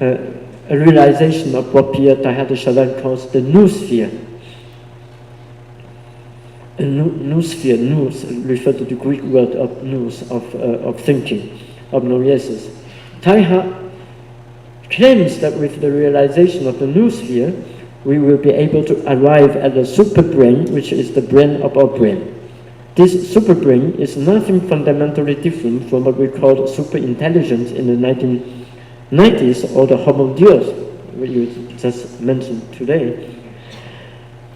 a realization of what Pierre Teilhard de Chardin calls the noosphere. A noosphere, nous, refer to the Greek word of nous, of thinking, of noesis. Teilhard claims that with the realization of the noosphere, we will be able to arrive at a super brain, which is the brain of our brain. This super brain is nothing fundamentally different from what we called super intelligence in the 1990s, or the Homo Deus, what you just mentioned today.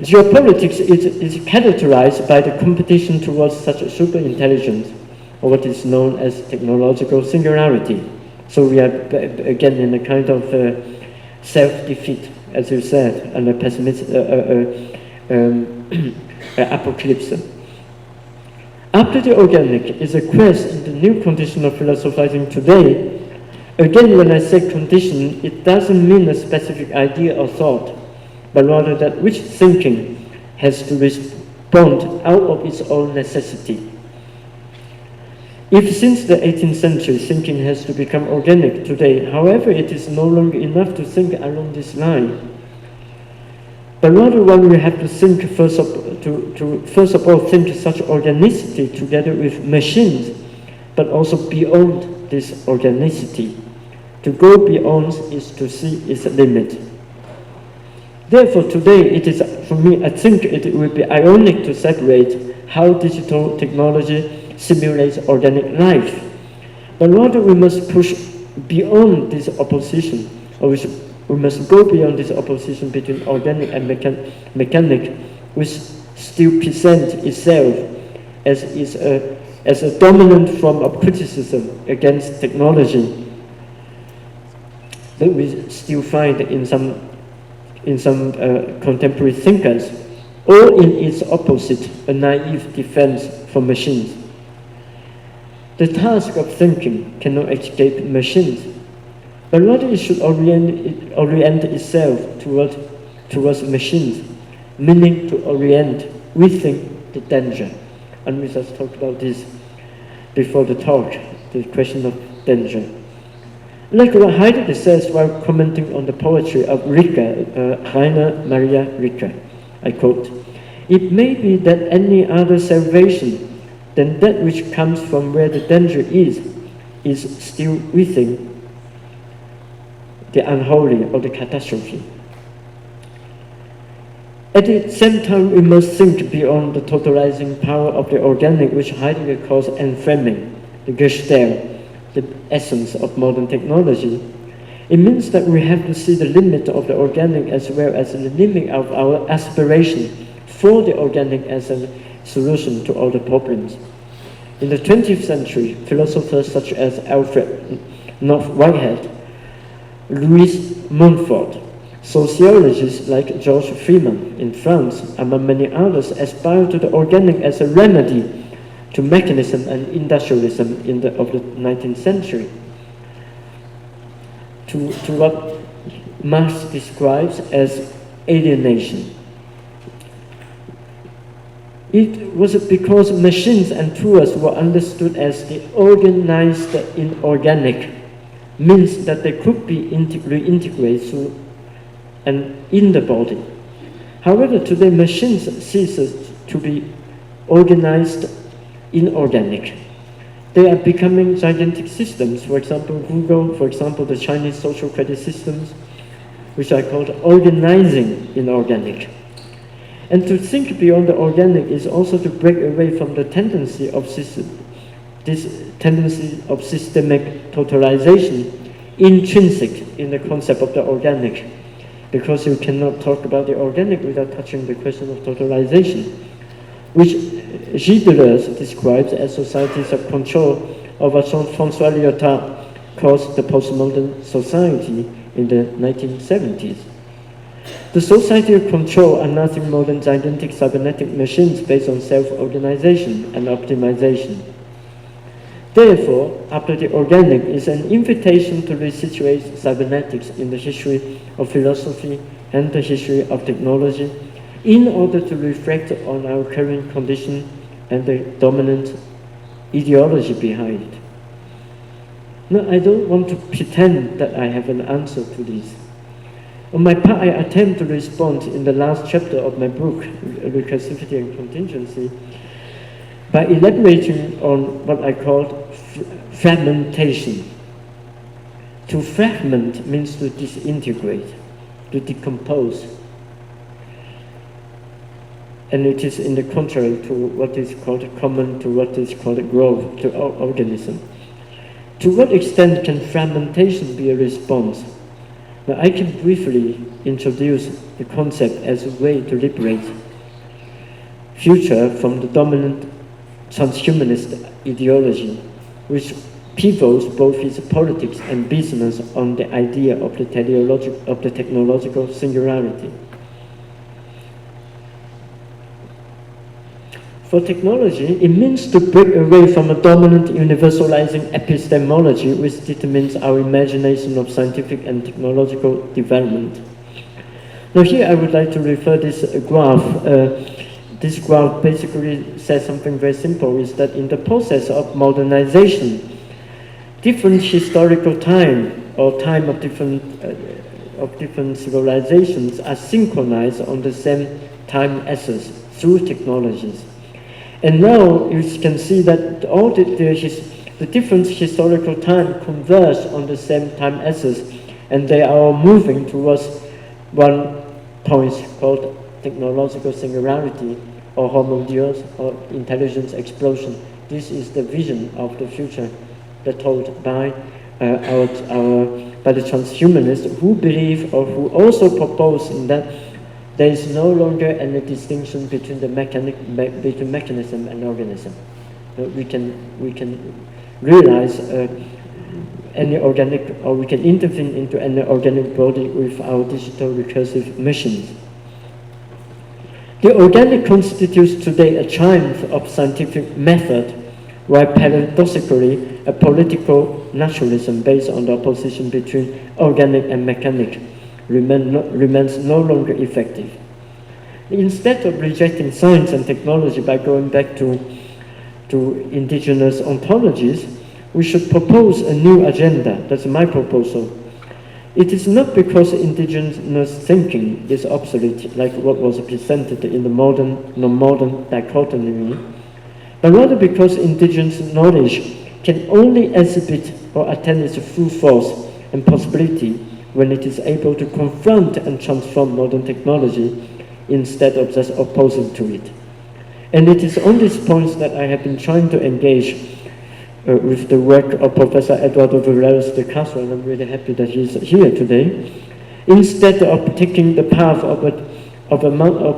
Geopolitics is characterized by the competition towards such a super intelligence, or what is known as technological singularity. So we are again in a kind of self-defeat, as you said, and a pessimistic apocalypse. After the organic is a quest in the new condition of philosophizing today. Again, when I say condition, it doesn't mean a specific idea or thought, but rather that which thinking has to respond out of its own necessity. If since the 18th century thinking has to become organic today, however, it is no longer enough to think along this line. But rather one will have to think first of all think such organicity together with machines, but also beyond this organicity. To go beyond is to see its limit. Therefore, today it is, for me, I think it would be ironic to separate how digital technology simulates organic life. But rather we must push beyond this opposition, or we must go beyond this opposition between organic and mechanic, which still presents itself as a dominant form of criticism against technology that we still find in some contemporary thinkers, or in its opposite, a naive defense for machines. The task of thinking cannot escape machines, but rather it should orient itself towards machines, meaning to orient, we think, the danger. And we just talked about this before the talk, the question of danger. Like what Heidegger says while commenting on the poetry of Rilke, Rainer Maria Rilke, I quote, "It may be that any other salvation than that which comes from where the danger is still within the unholy or the catastrophe." At the same time, we must think beyond the totalizing power of the organic, which Heidegger calls enframing, the Gestalt, the essence of modern technology. It means that we have to see the limit of the organic as well as the limit of our aspiration for the organic as a solution to all the problems. In the 20th century, philosophers such as Alfred North Whitehead, Louis Montfort, sociologists like George Freeman in France, among many others, aspire to the organic as a remedy to mechanism and industrialism of the 19th century, to what Marx describes as alienation. It was because machines and tools were understood as the organized inorganic, means that they could be reintegrated through and in the body. However, today machines ceases to be organized inorganic. They are becoming gigantic systems. For example, Google, for example, the Chinese social credit systems, which are called organizing inorganic. And to think beyond the organic is also to break away from the tendency of systemic totalization intrinsic in the concept of the organic, because you cannot talk about the organic without touching the question of totalization, which Gilles Deleuze describes as societies of control of what Jean-François Lyotard calls the postmodern society in the 1970s. The society of control are nothing more than gigantic cybernetic machines based on self-organization and optimization. Therefore, after the organic is an invitation to resituate cybernetics in the history of philosophy and the history of technology in order to reflect on our current condition and the dominant ideology behind it. Now, I don't want to pretend that I have an answer to this. On my part, I attempt to respond in the last chapter of my book, Recursivity and Contingency, by elaborating on what I called fragmentation. To fragment means to disintegrate, to decompose. And it is in the contrary to what is called common, to what is called growth, to our organism. To what extent can fragmentation be a response? Now, I can briefly introduce the concept as a way to liberate future from the dominant transhumanist ideology, which pivots both its politics and business on the idea of the technological singularity. For technology, it means to break away from a dominant universalizing epistemology which determines our imagination of scientific and technological development. Now here I would like to refer this graph. This graph basically says something very simple, is that in the process of modernization, different historical time or time of different civilizations are synchronized on the same time axis through technologies. And now you can see that all the different historical time converge on the same time axis, and they are moving towards one points called technological singularity or homogeneous or intelligence explosion. This is the vision of the future that told by by the transhumanists who believe or who also propose that there is no longer any distinction between the between mechanism and organism. We can realize any organic, or we can intervene into any organic body with our digital recursive machines. The organic constitutes today a triumph of scientific method, while paradoxically a political naturalism based on the opposition between organic and mechanic remains no longer effective. Instead of rejecting science and technology by going back to indigenous ontologies, we should propose a new agenda. That's my proposal. It is not because indigenous thinking is obsolete, like what was presented in the modern, non-modern dichotomy, but rather because indigenous knowledge can only exhibit or attain its full force and possibility when it is able to confront and transform modern technology instead of just opposing to it. And it is on these points that I have been trying to engage with the work of Professor Eduardo Viveros de Castro, and I'm really happy that he's here today. Instead of taking the path of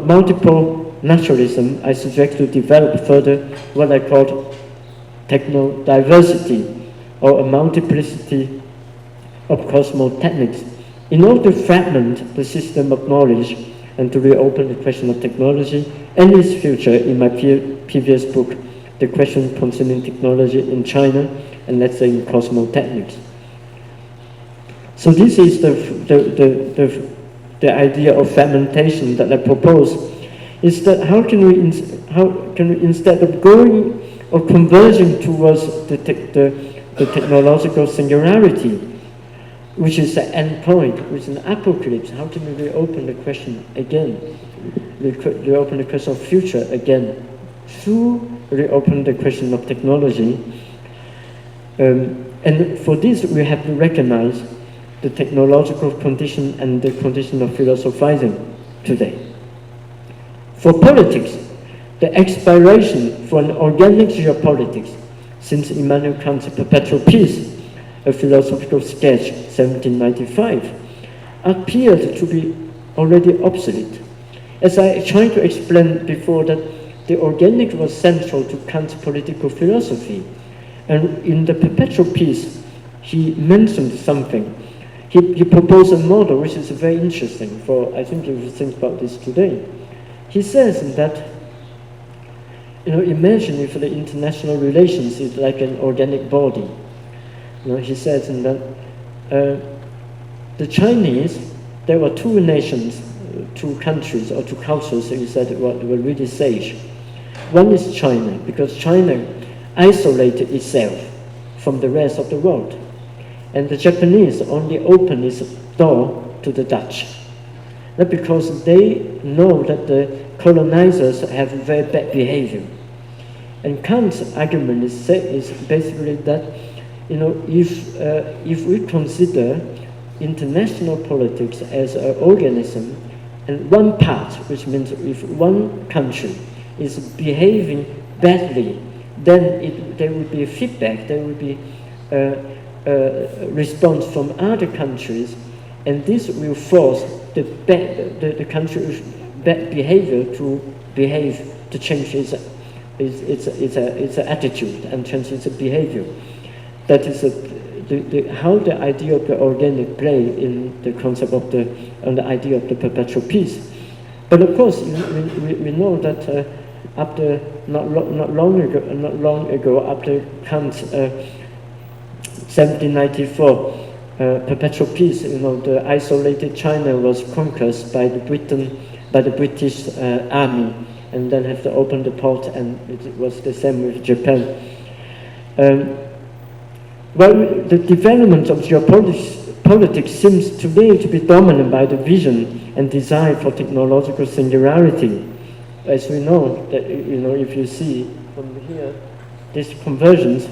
multiple naturalism, I suggest to develop further what I call techno-diversity, or a multiplicity of cosmotechnics, in order to fragment the system of knowledge and to reopen the question of technology and its future in my previous book, The Question Concerning Technology in China, and let's say in cosmotechnics. So this is the idea of fragmentation that I propose, is that how can we instead of going or converging towards the technological singularity, which is the end point, which is an apocalypse, how can we reopen the question again? Reopen the question of future again, through reopen the question of technology. And for this, we have to recognize the technological condition and the condition of philosophizing today. For politics, the aspiration for an organic geopolitics, since Immanuel Kant's Perpetual Peace, a philosophical sketch, 1795, appeared to be already obsolete. As I tried to explain before, that the organic was central to Kant's political philosophy, and in the Perpetual Peace, he mentioned something. He proposed a model which is very interesting, for I think if you think about this today. He says that, imagine if the international relations is like an organic body. He says that the Chinese, there were two nations, two countries or two cultures, he said, were really sage. One is China, because China isolated itself from the rest of the world. And the Japanese only opened its door to the Dutch. Not because they know that the colonizers have very bad behavior. And Kant's argument is basically that, if we consider international politics as an organism, and one part, which means if one country is behaving badly, then there will be a feedback, there will be response from other countries, and this will force the country's bad behavior to change its attitude and change its behavior. That is how the idea of the organic play in the concept of the idea of the perpetual peace. But of course, we know that after not long ago, after Kant's 1794 perpetual peace, the isolated China was conquered by the British army, and then have to open the port, and it was the same with Japan. Well, the development of geopolitics seems today to be dominated by the vision and desire for technological singularity. As we know, that if you see from here, these conversions,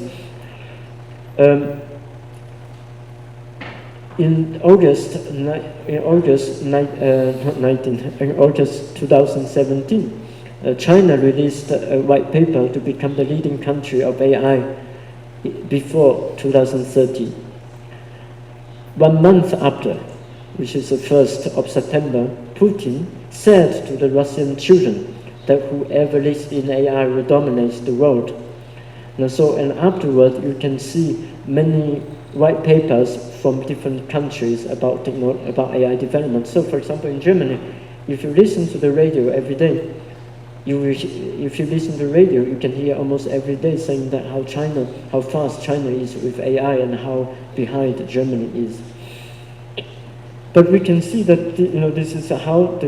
In August 2017, China released a white paper to become the leading country of AI before 2030. 1 month after, which is the 1st of September, Putin said to the Russian children that whoever lives in AI will dominate the world. And afterward, you can see many white papers from different countries about AI development. So, for example, in Germany, if you listen to the radio every day, if you listen to the radio, you can hear almost every day saying that how fast China is with AI and how behind Germany is. But we can see that this is how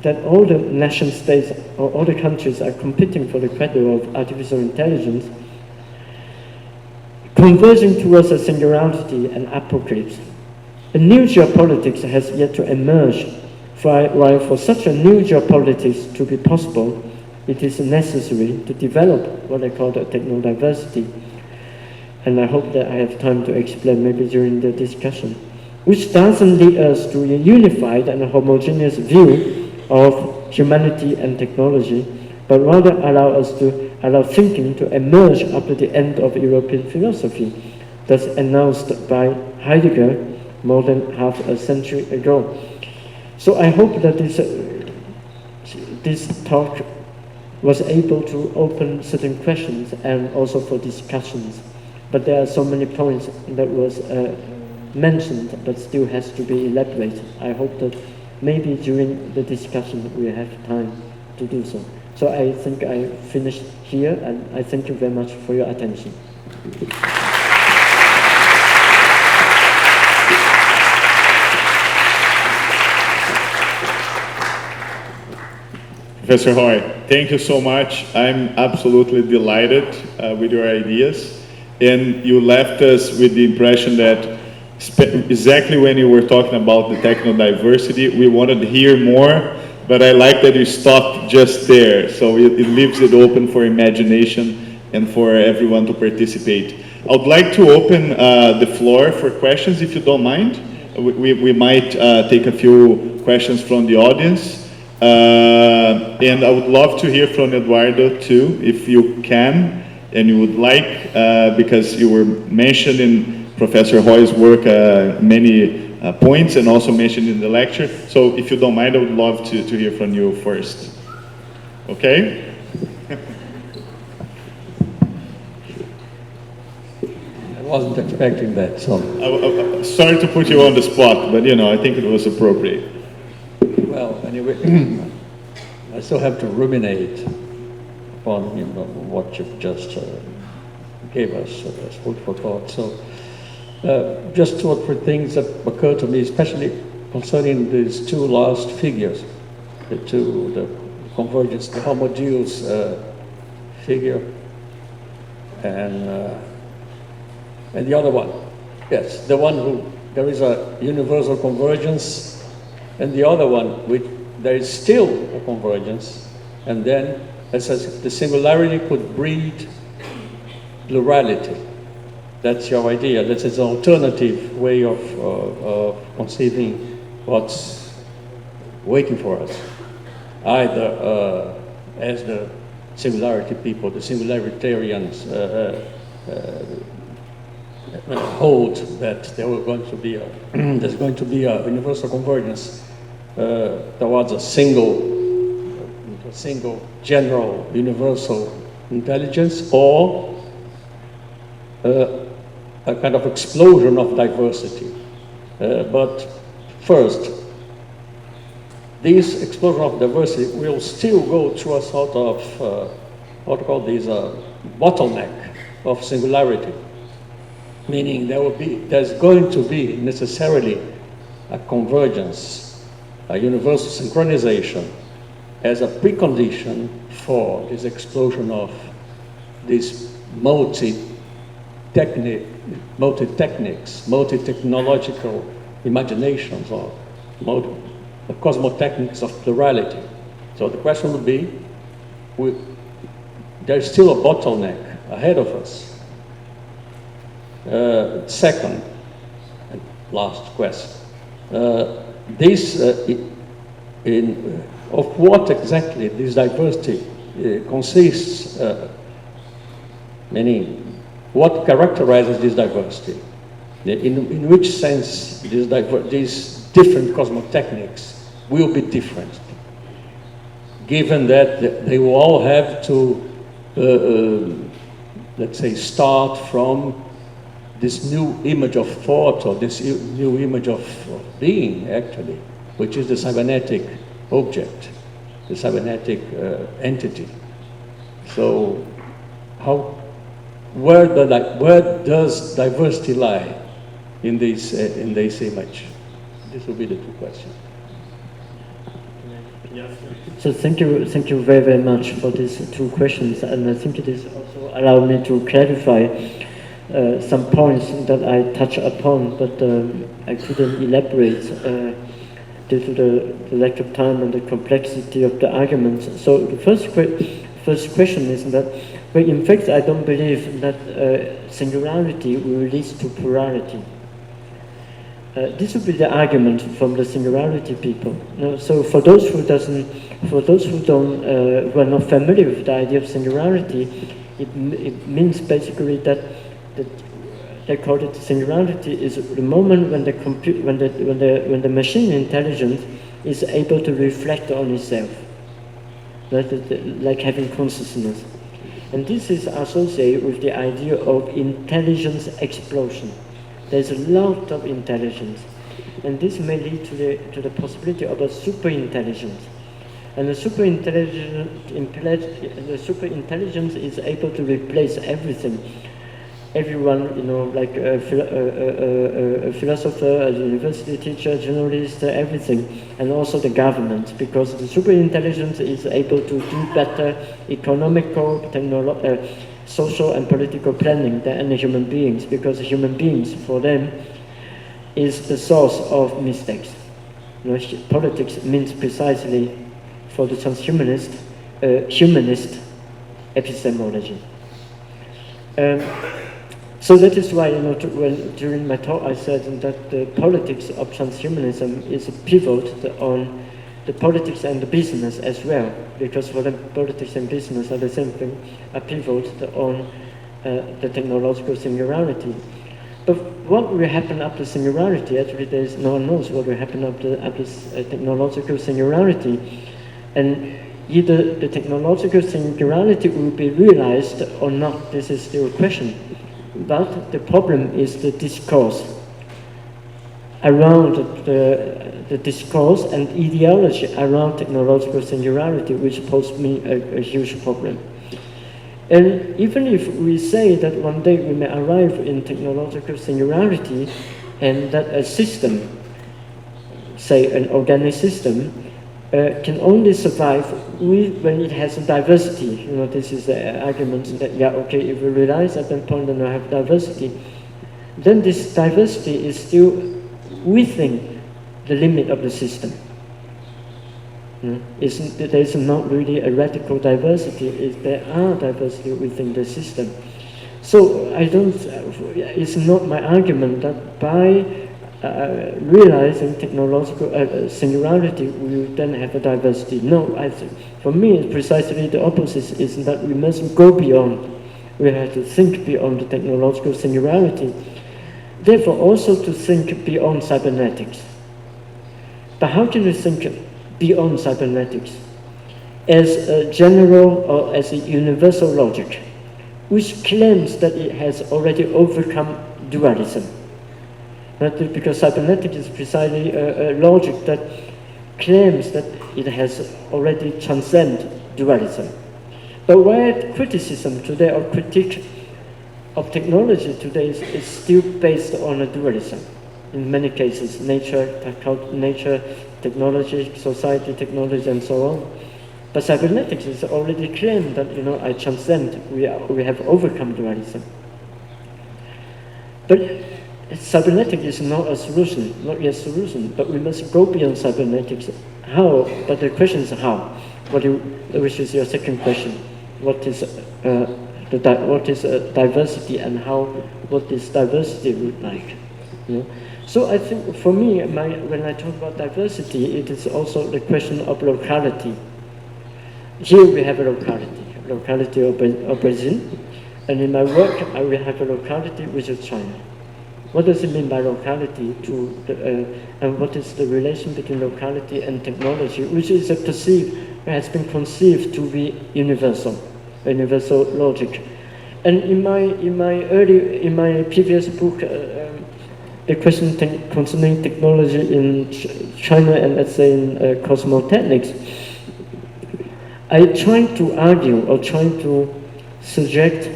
that all the nation states or all the countries are competing for the credit of artificial intelligence, converging towards a singularity and apocalypse. A new geopolitics has yet to emerge. While for such a new geopolitics to be possible, it is necessary to develop what I call the techno-diversity. And I hope that I have time to explain maybe during the discussion, which doesn't lead us to a unified and homogeneous view of humanity and technology, but rather allow thinking to emerge after the end of European philosophy, thus announced by Heidegger more than half a century ago. So I hope that this talk was able to open certain questions and also for discussions. But there are so many points that was mentioned but still has to be elaborated. I hope that maybe during the discussion we have time to do so. So I think I finished here, and I thank you very much for your attention. Professor Hui, thank you so much. I'm absolutely delighted with your ideas. And you left us with the impression that exactly when you were talking about the techno-diversity, we wanted to hear more, but I like that you stopped just there. So it leaves it open for imagination and for everyone to participate. I would like to open the floor for questions, if you don't mind. We might take a few questions from the audience. And I would love to hear from Eduardo too, if you can and you would like, because you were mentioned in Professor Hui's work many points and also mentioned in the lecture. So if you don't mind, I would love to hear from you first. Okay? I wasn't expecting that, so. Sorry to put you on the spot, but I think it was appropriate. Well, anyway, I still have to ruminate upon what you've just gave us as food for thought. So, just two or three things that occur to me, especially concerning these two last figures, the convergence, the homogeneous figure, and the other one. Yes, the one who there is a universal convergence, and the other one, which there is still a convergence, and then it says the singularity could breed plurality. That's your idea. That is an alternative way of conceiving what's waiting for us. Either as the singularity people, the singularitarians hold that there's going to be a universal convergence towards a single general universal intelligence, or a kind of explosion of diversity. But first, this explosion of diversity will still go through a sort of what to call this bottleneck of singularity, meaning there's going to be necessarily a convergence, a universal synchronization as a precondition for this explosion of these multi-techniques, multi-technological imaginations, or the cosmotechnics of plurality. So the question would be, there's still a bottleneck ahead of us. Second, last question. Of what exactly this diversity consists, meaning what characterizes this diversity? In which sense these different cosmotechnics will be different, given that they will all have to, let's say, start from this new image of thought, or this new image of being, actually, which is the cybernetic object, the cybernetic entity. So, where does diversity lie in this image? This will be the two questions. So thank you very, very much for these two questions, and I think it is also allowed me to clarify some points that I touched upon, but I couldn't elaborate due to the lack of time and the complexity of the arguments. So the first question is that, well, in fact, I don't believe that singularity will lead to plurality. This would be the argument from the singularity people. So for those who are not familiar with the idea of singularity, it means basically that they call it singularity is the moment when the machine intelligence is able to reflect on itself, like having consciousness, and this is associated with the idea of intelligence explosion. There's a lot of intelligence, and this may lead to the possibility of a superintelligence. And the superintelligence is able to replace everything. Everyone, like a philosopher, a university teacher, journalist, everything, and also the government, because the superintelligence is able to do better economical, social and political planning than any human beings, because human beings, for them, is the source of mistakes. Politics means precisely, for the transhumanist, humanist epistemology. So that is why, during my talk I said that the politics of transhumanism is a pivot on the politics and the business as well, because for them politics and business are the same thing, a pivot on the technological singularity. But what will happen after singularity? Actually, no one knows what will happen after technological singularity. And either the technological singularity will be realized or not, this is still a question. But the problem is the discourse around the discourse and ideology around technological singularity, which poses me a huge problem. And even if we say that one day we may arrive in technological singularity, and that a system, say an organic system, can only survive when it has a diversity. This is the argument that, if we realize at that point that we have diversity, then this diversity is still within the limit of the system. There is not really a radical diversity, there are diversity within the system. So it's not my argument that by realizing technological singularity, we will then have a diversity. No, for me, it's precisely the opposite, is that we must go beyond. We have to think beyond the technological singularity. Therefore, also to think beyond cybernetics. But how can we think beyond cybernetics? As a general or as a universal logic, which claims that it has already overcome dualism. Because cybernetics is precisely a logic that claims that it has already transcended dualism. But why criticism today or critique of technology today is still based on a dualism. In many cases, nature, technology, society, technology, and so on. But cybernetics is already claimed that, I transcend, we have overcome dualism. But cybernetics is not a solution, not yet a solution, but we must go beyond cybernetics. How? But the question is how? Which is your second question. What is diversity, and what this diversity look like? You know? So I think for me, when I talk about diversity, it is also the question of locality. Here we have a locality of Brazil, and in my work I will have a locality which is China. What does it mean by locality and what is the relation between locality and technology, which is has been conceived to be universal logic. And in my previous book, the question concerning technology in China and let's say in cosmotechnics, I try to argue or try to suggest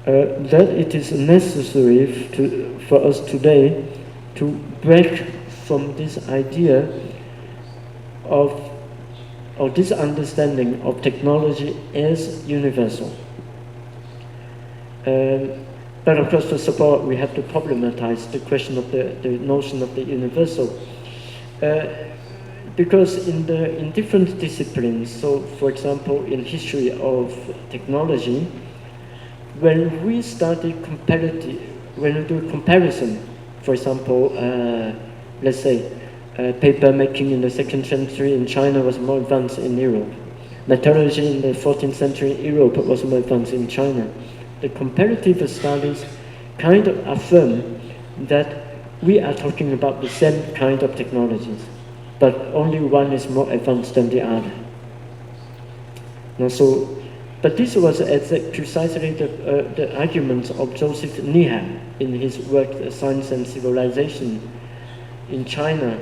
that it is necessary for us today to break from this idea of this understanding of technology as universal. But of course, first of all, we have to problematize the question of the notion of the universal. Because in different disciplines, so for example, in history of technology, when we do comparison, for example, let's say, paper making in the 2nd century in China was more advanced in Europe. Metallurgy in the 14th century in Europe was more advanced in China. The comparative studies kind of affirm that we are talking about the same kind of technologies, but only one is more advanced than the other. Now, but this was precisely the argument of Joseph Needham in his work Science and Civilization in China,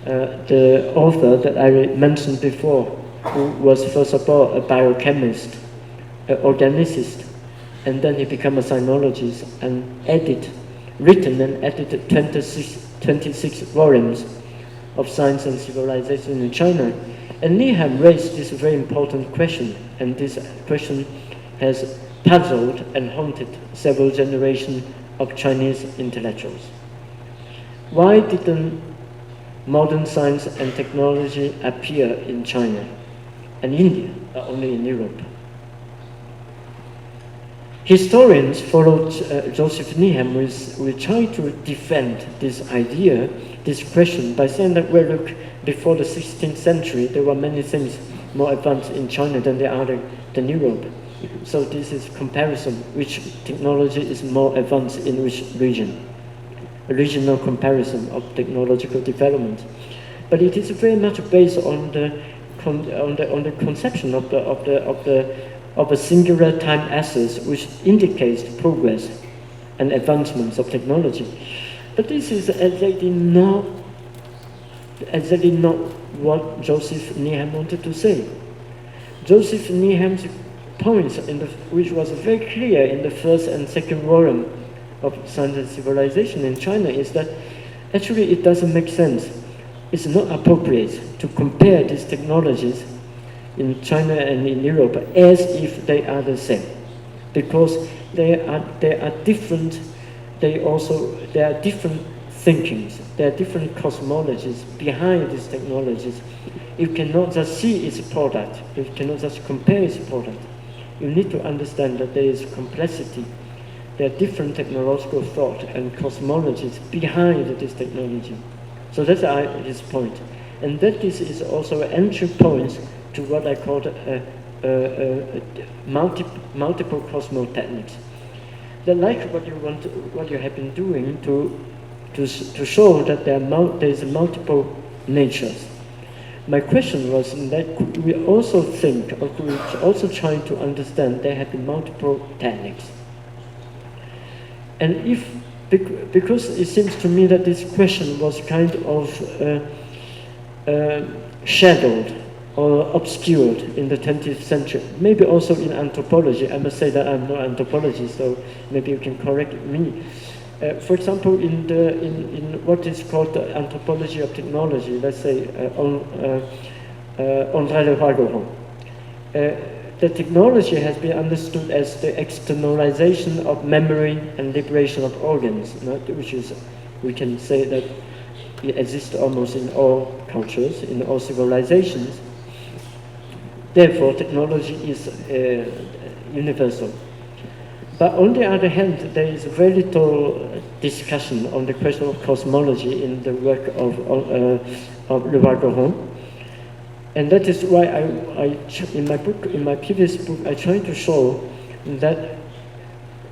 the author that I mentioned before, who was first of all a biochemist, an organicist, and then he became a sinologist and written and edited 26 volumes of Science and Civilization in China. And Needham raised this very important question, and this question has puzzled and haunted several generations of Chinese intellectuals. Why didn't modern science and technology appear in China and India, not only in Europe? Historians followed Joseph Needham will try to defend this idea, this question, by saying that, well, look, before the 16th century, there were many things more advanced in China than than Europe. So this is comparison, which technology is more advanced in which region. A regional comparison of technological development. But it is very much based on the conception of a singular time axis which indicates progress and advancements of technology. But this is exactly not what Joseph Needham wanted to say. Joseph Needham's points, which was very clear in the first and second volume of Science and Civilization in China, is that actually it doesn't make sense. It's not appropriate to compare these technologies in China and in Europe as if they are the same, because they are different. There are different thinkings. There are different cosmologies behind these technologies. You cannot just see its product. You cannot just compare its product. You need to understand that there is complexity. There are different technological thought and cosmologies behind this technology. So that's his point, and that this is also an entry point to what I call multiple cosmotechnics. That, like what you have been doing to show that there is multiple natures. My question was that could we also think, or could we also try to understand there have been multiple techniques? And because it seems to me that this question was kind of shadowed or obscured in the 20th century, maybe also in anthropology. I must say that I'm no anthropologist, so maybe you can correct me. For example, in what is called the anthropology of technology, let's say André Leroi-Gourhan, the technology has been understood as the externalization of memory and liberation of organs, which is, we can say that it exists almost in all cultures, in all civilizations. Therefore, technology is universal. But on the other hand, there is very little discussion on the question of cosmology in the work of Le Vacheron. And that is why in my previous book, I tried to show that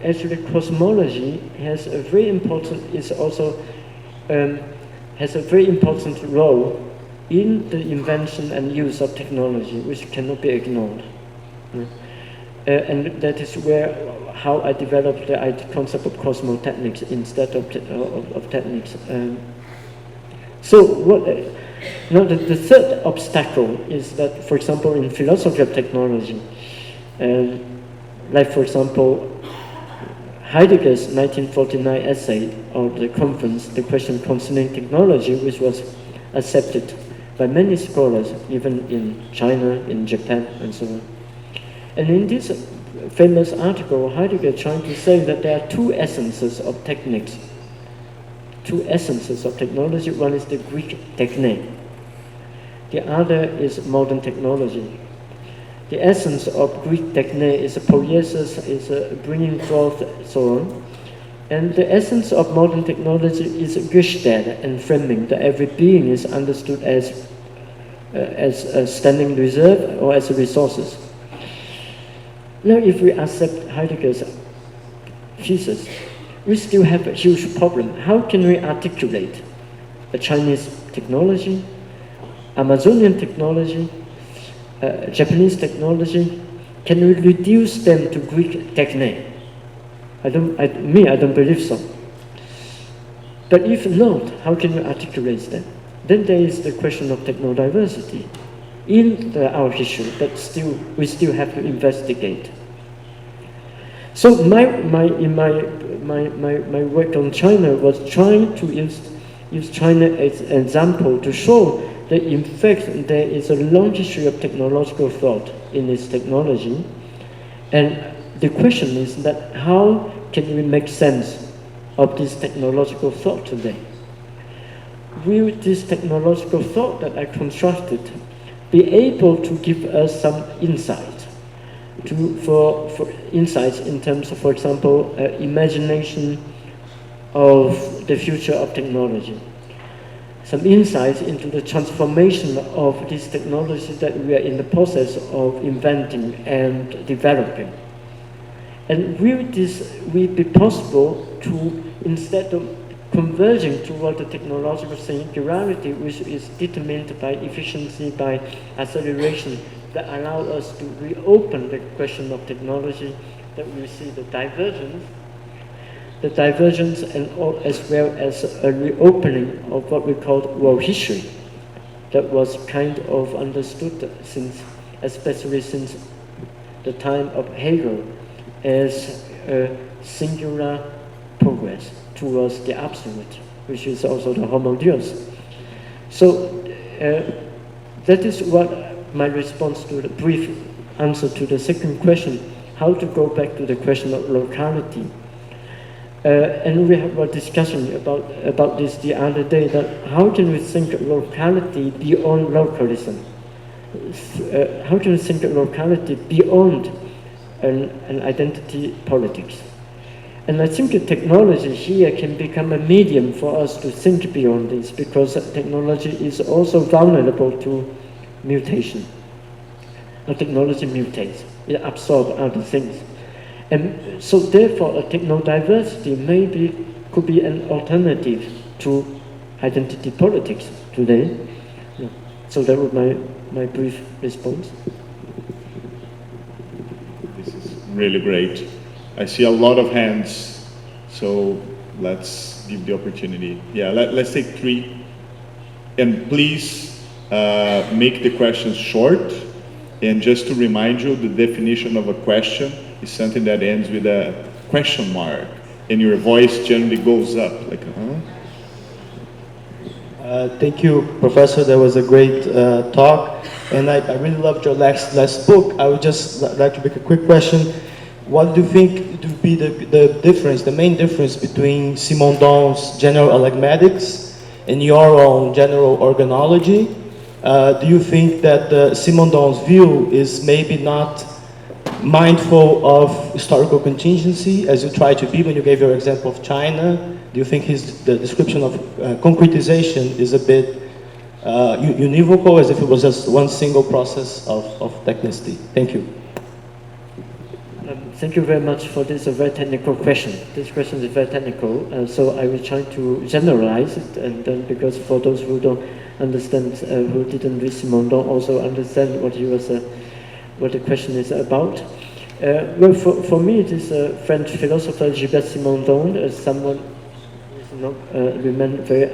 actually cosmology has a very important, has a very important role in the invention and use of technology, which cannot be ignored. And that is how I developed the concept of cosmotechnics instead of techniques. Now the third obstacle is that, for example, in philosophy of technology, like for example, Heidegger's 1949 essay of the conference, The Question Concerning Technology, which was accepted by many scholars, even in China, in Japan, and so on. And in this famous article, Heidegger trying to say that there are two essences of techniques, two essences of technology. One is the Greek techne. The other is modern technology. The essence of Greek techne is a poiesis, is a bringing forth, so on. And the essence of modern technology is Gestell and framing, that every being is understood as a standing reserve or as resources. Now, if we accept Heidegger's thesis, we still have a huge problem. How can we articulate a Chinese technology, Amazonian technology, Japanese technology? Can we reduce them to Greek techne? I don't believe so. But if not, how can we articulate them? Then there is the question of technodiversity in our history that we still have to investigate. So my work on China was trying to use China as an example to show that in fact there is a long history of technological thought in its technology, and the question is that how can we make sense of this technological thought today? Will this technological thought that I constructed be able to give us some insight, for insights in terms of, for example, imagination of the future of technology, some insights into the transformation of this technology that we are in the process of inventing and developing. And will be possible to, instead of converging toward the technological singularity, which is determined by efficiency, by acceleration, that allow us to reopen the question of technology, that we see the divergence and as well as a reopening of what we call world history, that was kind of understood especially since the time of Hegel, as a singular progress towards the absolute, which is also the homo deus. So that is what my response to the brief answer to the second question, how to go back to the question of locality. And we have a discussion about this the other day, that how can we think locality beyond localism? How can we think locality beyond an identity politics? And I think technology here can become a medium for us to think beyond this, because technology is also vulnerable to mutation. The technology mutates, it absorbs other things. And so therefore a technodiversity could be an alternative to identity politics today. So that was my brief response. This is really great. I see a lot of hands, so let's give the opportunity. Yeah, let's take 3. And please make the questions short. And just to remind you, the definition of a question is something that ends with a question mark, and your voice generally goes up, like, Thank you, Professor. That was a great talk, and I really loved your last book. I would just like to make a quick question. What do you think would be the main difference between Simondon's general arithmetics and your own general organology? Do you think that Simondon's view is maybe not mindful of historical contingency, as you try to be when you gave your example of China? Do you think the description of concretization is a bit univocal, as if it was just one single process of technicity? Thank you. Thank you very much for this very technical question. This question is very technical, so I will try to generalize it, and then because for those who don't understand, who didn't read Simondon, also understand what what the question is about. Well, for me, it is French philosopher Gilbert Simondon, someone who is not remained very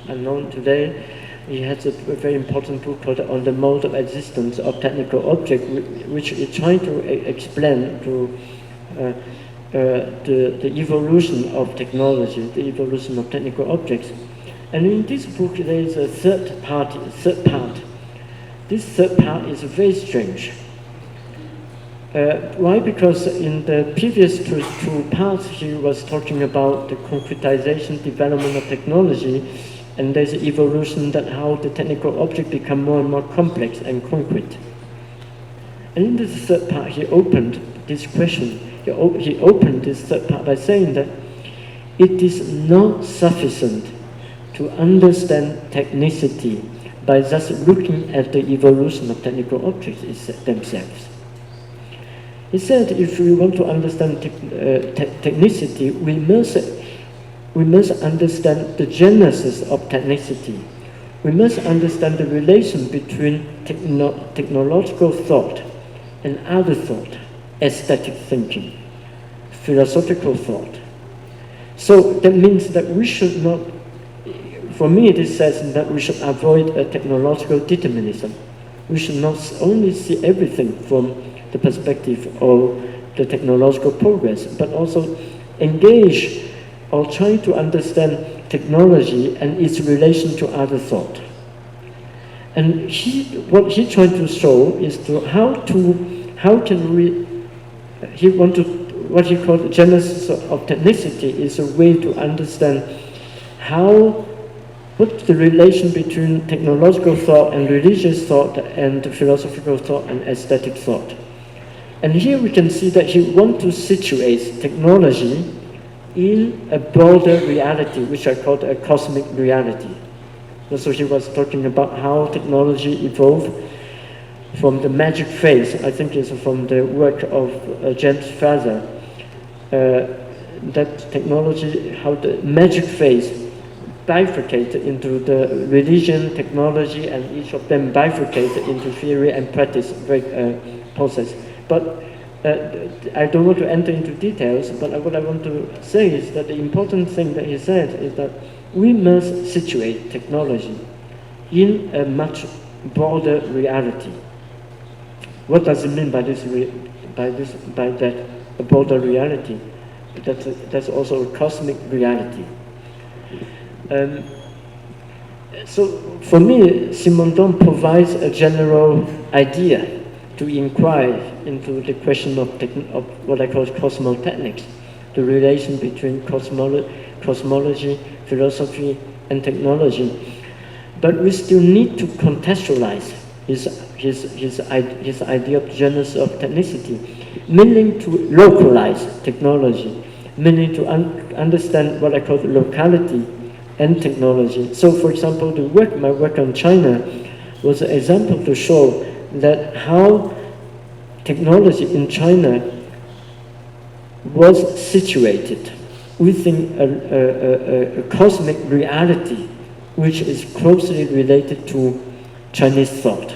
unknown today. He has a very important book called On the Mode of Existence of Technical Objects, which is trying to explain to the evolution of technology, the evolution of technical objects. And in this book, there is a third part. This third part is very strange. Why? Because in the previous two parts, he was talking about the concretization, development of technology, and there's an evolution that how the technical object become more and more complex and concrete. And in this third part, he opened this question. He opened this third part by saying that it is not sufficient to understand technicity by just looking at the evolution of technical objects themselves. He said if we want to understand technicity, we must understand the genesis of technicity. We must understand the relation between technological thought and other thought, aesthetic thinking, philosophical thought. So that means that we should not, for me it says that we should avoid a technological determinism. We should not only see everything from the perspective of the technological progress, but also engage or try to understand technology and its relation to other thought. And what he tried to show is what he called the genesis of technicity is a way to understand what's the relation between technological thought and religious thought and philosophical thought and aesthetic thought. And here we can see that he wants to situate technology in a broader reality, which I call a cosmic reality. So he was talking about how technology evolved from the magic phase. I think it's from the work of James Fraser. That technology, how the magic phase bifurcated into the religion, technology, and each of them bifurcated into theory and practice process. But I don't want to enter into details, but what I want to say is that the important thing that he said is that we must situate technology in a much broader reality. What does it mean by that a broader reality? That's also a cosmic reality. So for me, Simondon provides a general idea to inquire into the question of what I call cosmotechnics, the relation between cosmology, philosophy, and technology. But we still need to contextualize his idea of genesis of technicity, meaning to localize technology, meaning to understand what I call locality and technology. So, for example, my work on China was an example to show that how technology in China was situated within a cosmic reality which is closely related to Chinese thought.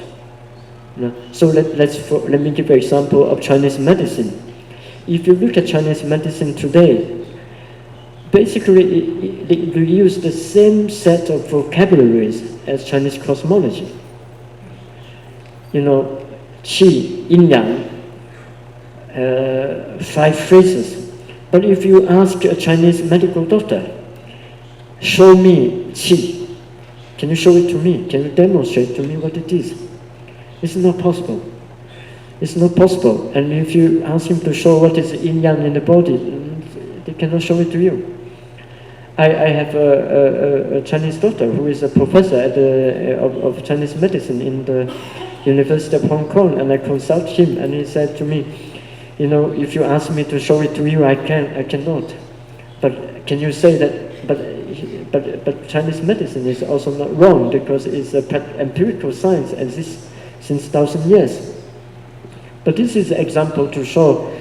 So let me give an example of Chinese medicine. If you look at Chinese medicine today, basically they use the same set of vocabularies as Chinese cosmology. Qi, yin yang, 5 phrases. But if you ask a Chinese medical doctor, show me qi, can you show it to me? Can you demonstrate to me what it is? It's not possible. It's not possible. And if you ask him to show what is yin yang in the body, they cannot show it to you. I have a Chinese doctor who is a professor of Chinese medicine in the University of Hong Kong, and I consult him, and he said to me, you know, if you ask me to show it to you, I cannot. But can you say that? But Chinese medicine is also not wrong, because it's an empirical science, and this since 1,000 years. But this is an example to show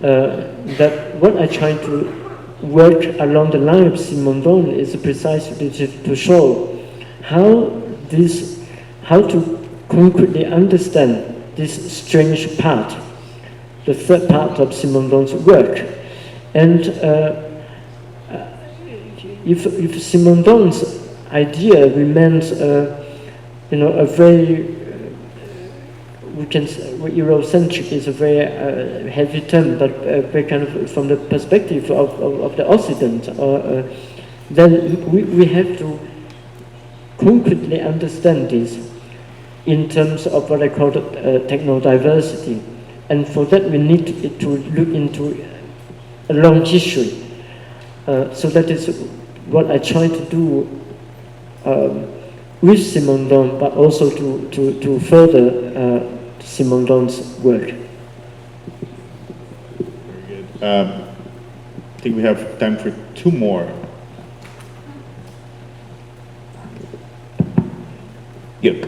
that what I try to work along the line of Simondon is precisely to show how to concretely understand this strange part, the third part of Simondon's work. And if Simondon's idea remains, you know, a very, we can, Eurocentric is a very heavy term, but very kind of from the perspective of the Occident, then we have to concretely understand this in terms of what I call techno-diversity. And for that we need to look into a long history. So that is what I try to do with Simondon, but also to further Simondon's work. Very good. I think we have time for two more. Yuk.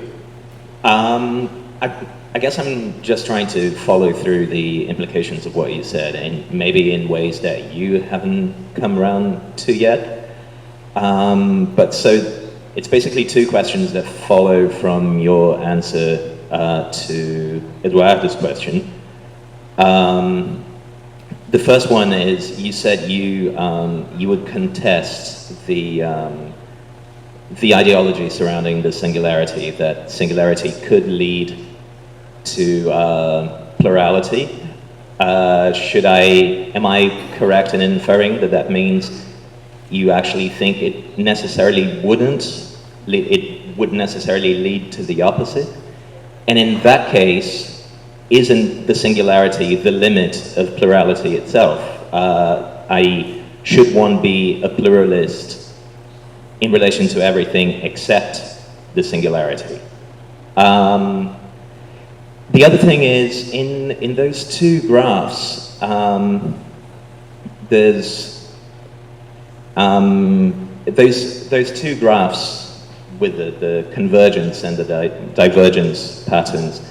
I guess I'm just trying to follow through the implications of what you said, and maybe in ways that you haven't come around to yet. But so it's basically two questions that follow from your answer to Eduardo's question. The first one is, you said you would contest the ideology surrounding the singularity, that singularity could lead to plurality. Am I correct in inferring that that means you actually think it would necessarily lead to the opposite? And in that case, isn't the singularity the limit of plurality itself? I.e., should one be a pluralist in relation to everything except the singularity? The other thing is, in those two graphs, there's those two graphs with the convergence and the divergence patterns.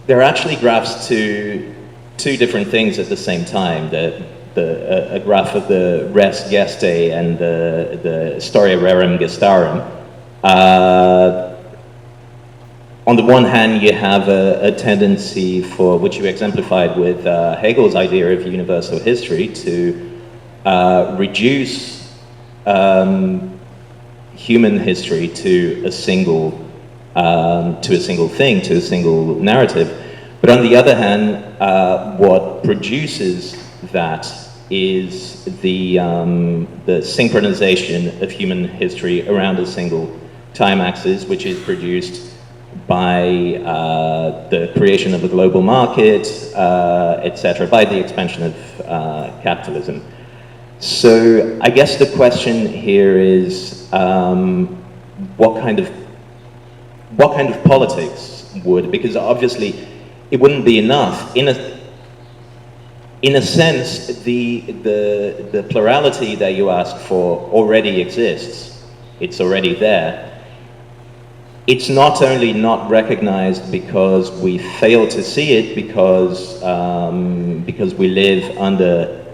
They're actually graphs to two different things at the same time. A graph of the res gestae and the storia rerum gestarum. On the one hand, you have a tendency for, which you exemplified with Hegel's idea of universal history, to reduce human history to a single thing, to a single narrative. But on the other hand, what produces that is the synchronization of human history around a single time axis, which is produced by the creation of a global market, etc., by the expansion of capitalism. So I guess the question here is, what kind of politics would, because obviously it wouldn't be enough. In a sense, the plurality that you ask for already exists. It's already there. It's not only not recognized because we fail to see it, because we live under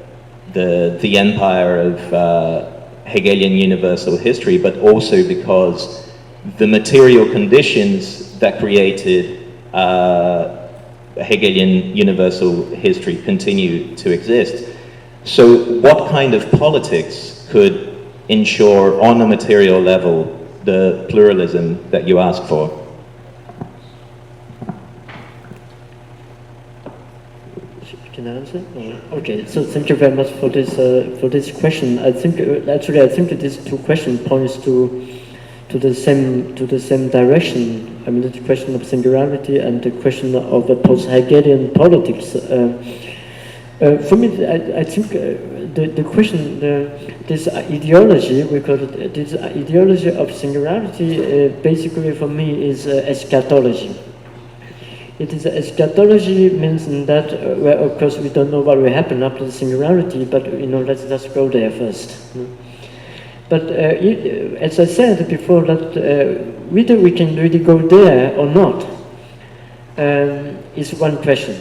the empire of Hegelian universal history, but also because the material conditions that created Hegelian universal history continue to exist. So what kind of politics could ensure on a material level the pluralism that you ask for? Can I answer? Okay, so thank you very much for this question. I think these two questions points to the same direction. I mean, the question of singularity and the question of the post-Hegelian politics. For me, I think the question, this ideology, we call it, this ideology of singularity, basically for me is eschatology. It is eschatology means that, well, of course, we don't know what will happen after the singularity, but let's just go there first. But as I said before, that whether we can really go there or not is one question.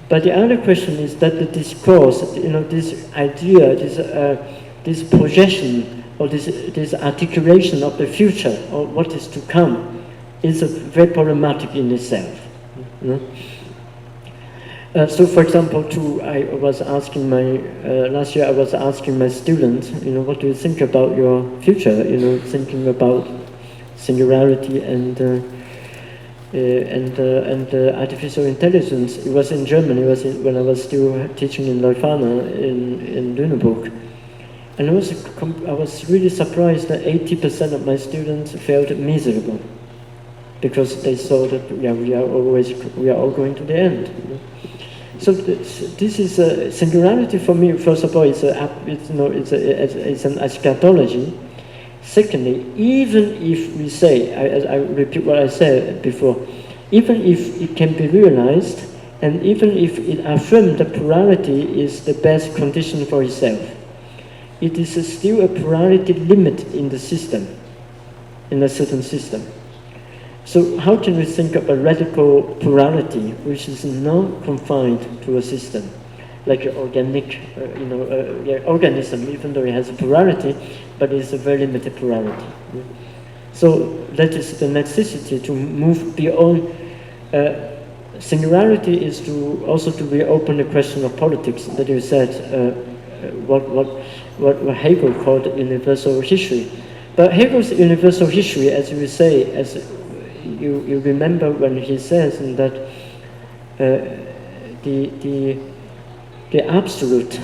But the other question is that the discourse, this idea, this projection, or this articulation of the future, or what is to come, is very problematic in itself. So, for example, I was asking last year I was asking my students, what do you think about your future? Thinking about singularity and artificial intelligence. It was in Germany. It was when I was still teaching in Leuphana in Lüneburg, and I was really surprised that 80% of my students felt miserable because they saw that we are all going to the end. So this is singularity for me. First of all, it's an eschatology. Secondly, even if we say, I repeat what I said before, even if it can be realized, and even if it affirms that plurality is the best condition for itself, it is still a plurality limit in the system, in a certain system. So how can we think of a radical plurality which is not confined to a system, like an organic, organism, even though it has a plurality, but it's a very limited plurality. So that is the necessity to move beyond. Singularity is also to reopen the question of politics that you said, what Hegel called universal history. But Hegel's universal history, as you say, as you remember when he says that the absolute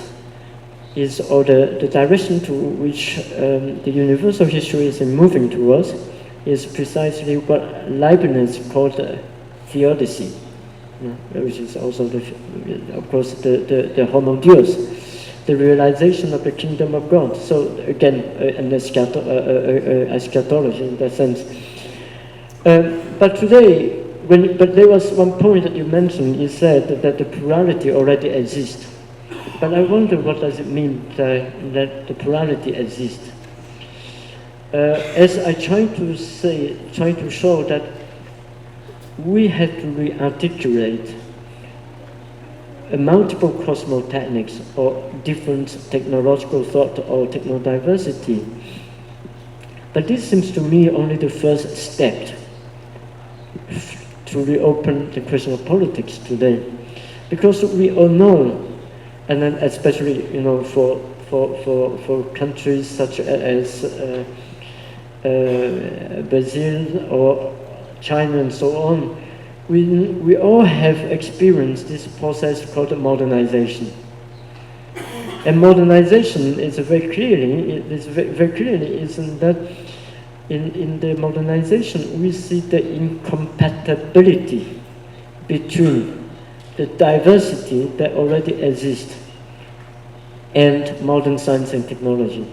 is, or the direction to which the universal history is moving towards, is precisely what Leibniz called theodicy, which is also, of course, the homo deus, the realization of the kingdom of God. So again, an eschatology in that sense. But today, but there was one point that you mentioned. You said that the plurality already exists. But I wonder, what does it mean that the plurality exists? As I try to show that we have to re-articulate multiple cosmotechnics or different technological thought or technodiversity. But this seems to me only the first step to reopen the question of politics today, because we all know, and then especially for countries such as Brazil or China and so on, we all have experienced this process called modernization. And modernization is very clearly isn't that in the modernization we see the incompatibility between the diversity that already exists and modern science and technology.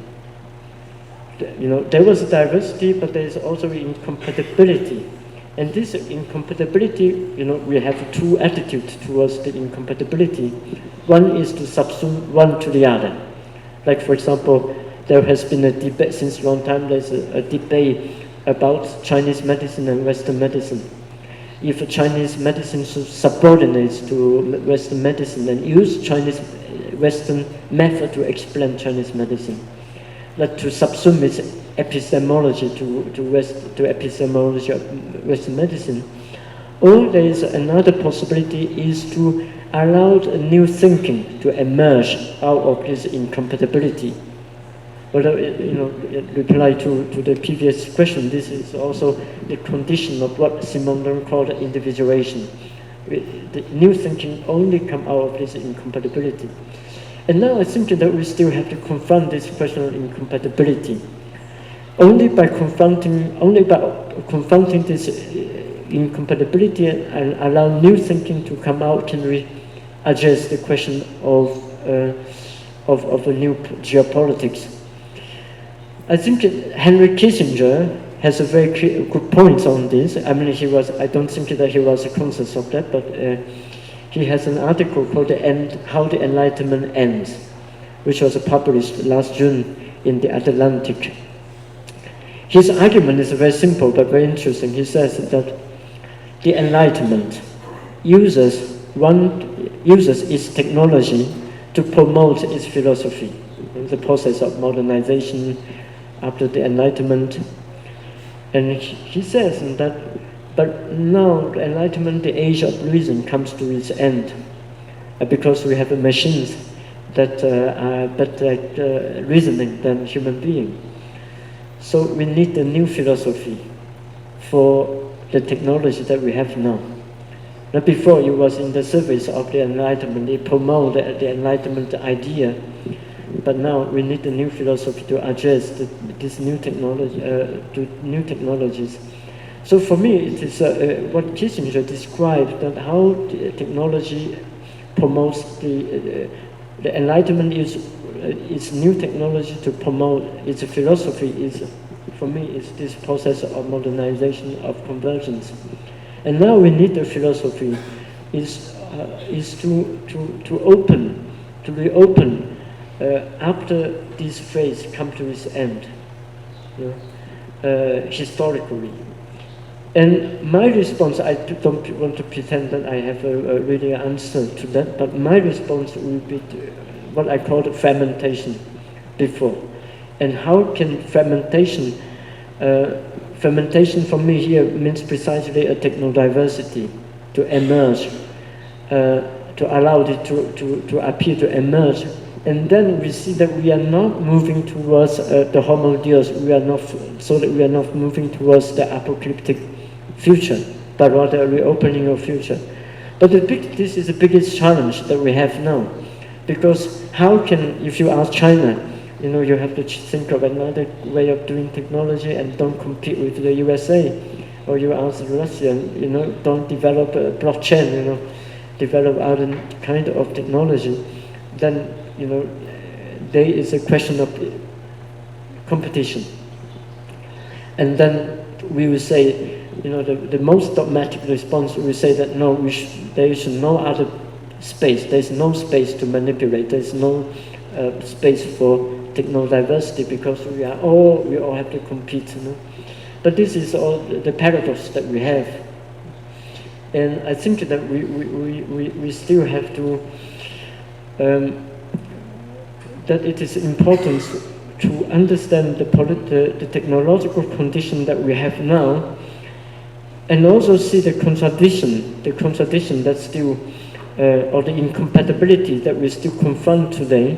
There was diversity, but there is also incompatibility. And this incompatibility, we have two attitudes towards the incompatibility. One is to subsume one to the other. Like, for example, there has been a debate since a long time. There's a debate about Chinese medicine and Western medicine. If Chinese medicine subordinates to Western medicine and use Chinese Western method to explain Chinese medicine, like to subsume its epistemology to epistemology of Western medicine. Or there is another possibility, is to allow a new thinking to emerge out of this incompatibility. But reply to the previous question, this is also the condition of what Simondon called individuation. The new thinking only come out of this incompatibility. And now I think that we still have to confront this question of incompatibility. Only by confronting this incompatibility and allow new thinking to come out can we address the question of a new geopolitics. I think Henry Kissinger has a very good point on this. I mean, I don't think that he was conscious of that, but he has an article called How the Enlightenment Ends, which was published last June in the Atlantic. His argument is very simple but very interesting. He says that the Enlightenment uses its technology to promote its philosophy. The process of modernization after the Enlightenment. And he says that, but now the Enlightenment, the age of reason, comes to its end, because we have machines that are better at reasoning than human beings. So we need a new philosophy for the technology that we have now. Now before, it was in the service of the Enlightenment, it promoted the Enlightenment idea, but now we need a new philosophy to address this new technology, new technologies. So for me, it is what Kissinger described, that how the technology promotes the Enlightenment is new technology to promote its philosophy. Is, for me, is this process of modernization, of convergence. And now we need a philosophy is to reopen after this phase come to its end, historically. And my response, I don't want to pretend that I have a really answer to that, but my response will be what I called fermentation before. And how can fermentation for me here means precisely a technodiversity to emerge, to allow it to appear, to emerge. And then we see that we are not moving towards the homo deus, we are not moving towards the apocalyptic future, but rather a reopening of future. But this is the biggest challenge that we have now. Because how can, if you ask China, you have to think of another way of doing technology and don't compete with the USA. Or you ask Russia, don't develop a blockchain, develop other kind of technology. Then, there is a question of competition. And then we will say, the most dogmatic response, we will say that no, there is no other space. There is no space to manipulate. There is no space for technodiversity because we all have to compete. But this is all the paradox that we have. And I think that we still have to, that it is important to understand the technological condition that we have now, and also see the contradiction that's still, or the incompatibility that we still confront today,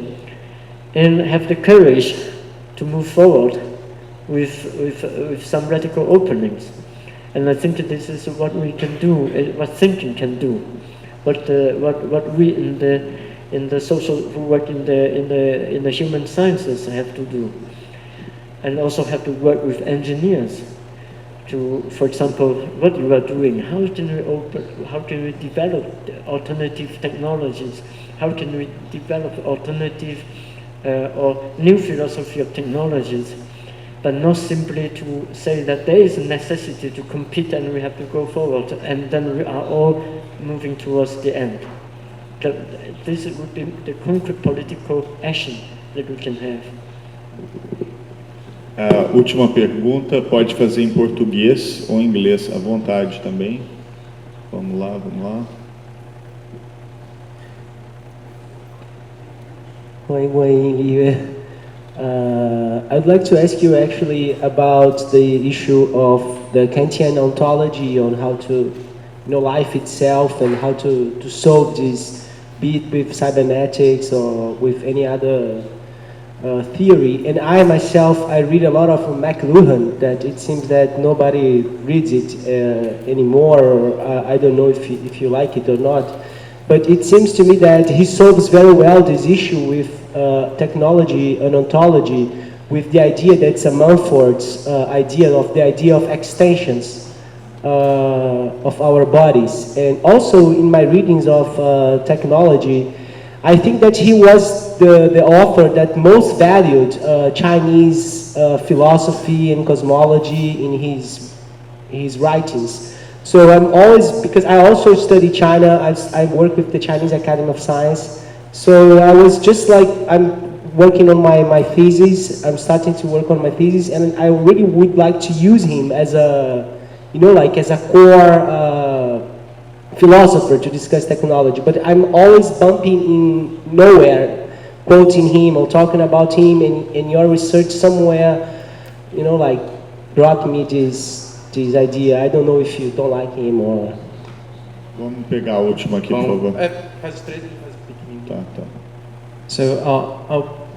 and have the courage to move forward with some radical openings. And I think that this is what we can do, what thinking can do, what we in the social who work in the human sciences have to do, and also have to work with engineers to, for example, what you are doing. How can we develop alternative technologies? How can we develop alternative or new philosophy of technologies, but not simply to say that there is a necessity to compete and we have to go forward, and then we are all moving towards the end. This would be the concrete political action that we can have. Última pergunta, pode fazer em português ou em inglês, à vontade também. Vamos lá. I'd like to ask you actually about the issue of the Kantian ontology on how to know life itself and how to solve this, be it with cybernetics or with any other theory. And I myself, I read a lot of McLuhan, that it seems that nobody reads it anymore, or I don't know if you like it or not. But it seems to me that he solves very well this issue with technology and ontology, with the idea that's a Mumford's idea of extensions of our bodies. And also in my readings of technology, I think that he was the author that most valued Chinese philosophy and cosmology in his writings. So I'm always, because I also study China, I work with the Chinese Academy of Science. So I was just like, I'm working on my thesis. I'm starting to work on my thesis, and I really would like to use him as a, like as a core philosopher to discuss technology. But I'm always bumping in nowhere, quoting him or talking about him, and your research somewhere, like brought me this idea. I don't know if you don't like him or... Vamos pegar a última aqui, por favor. Faz três e faz pequenininho. Tá. So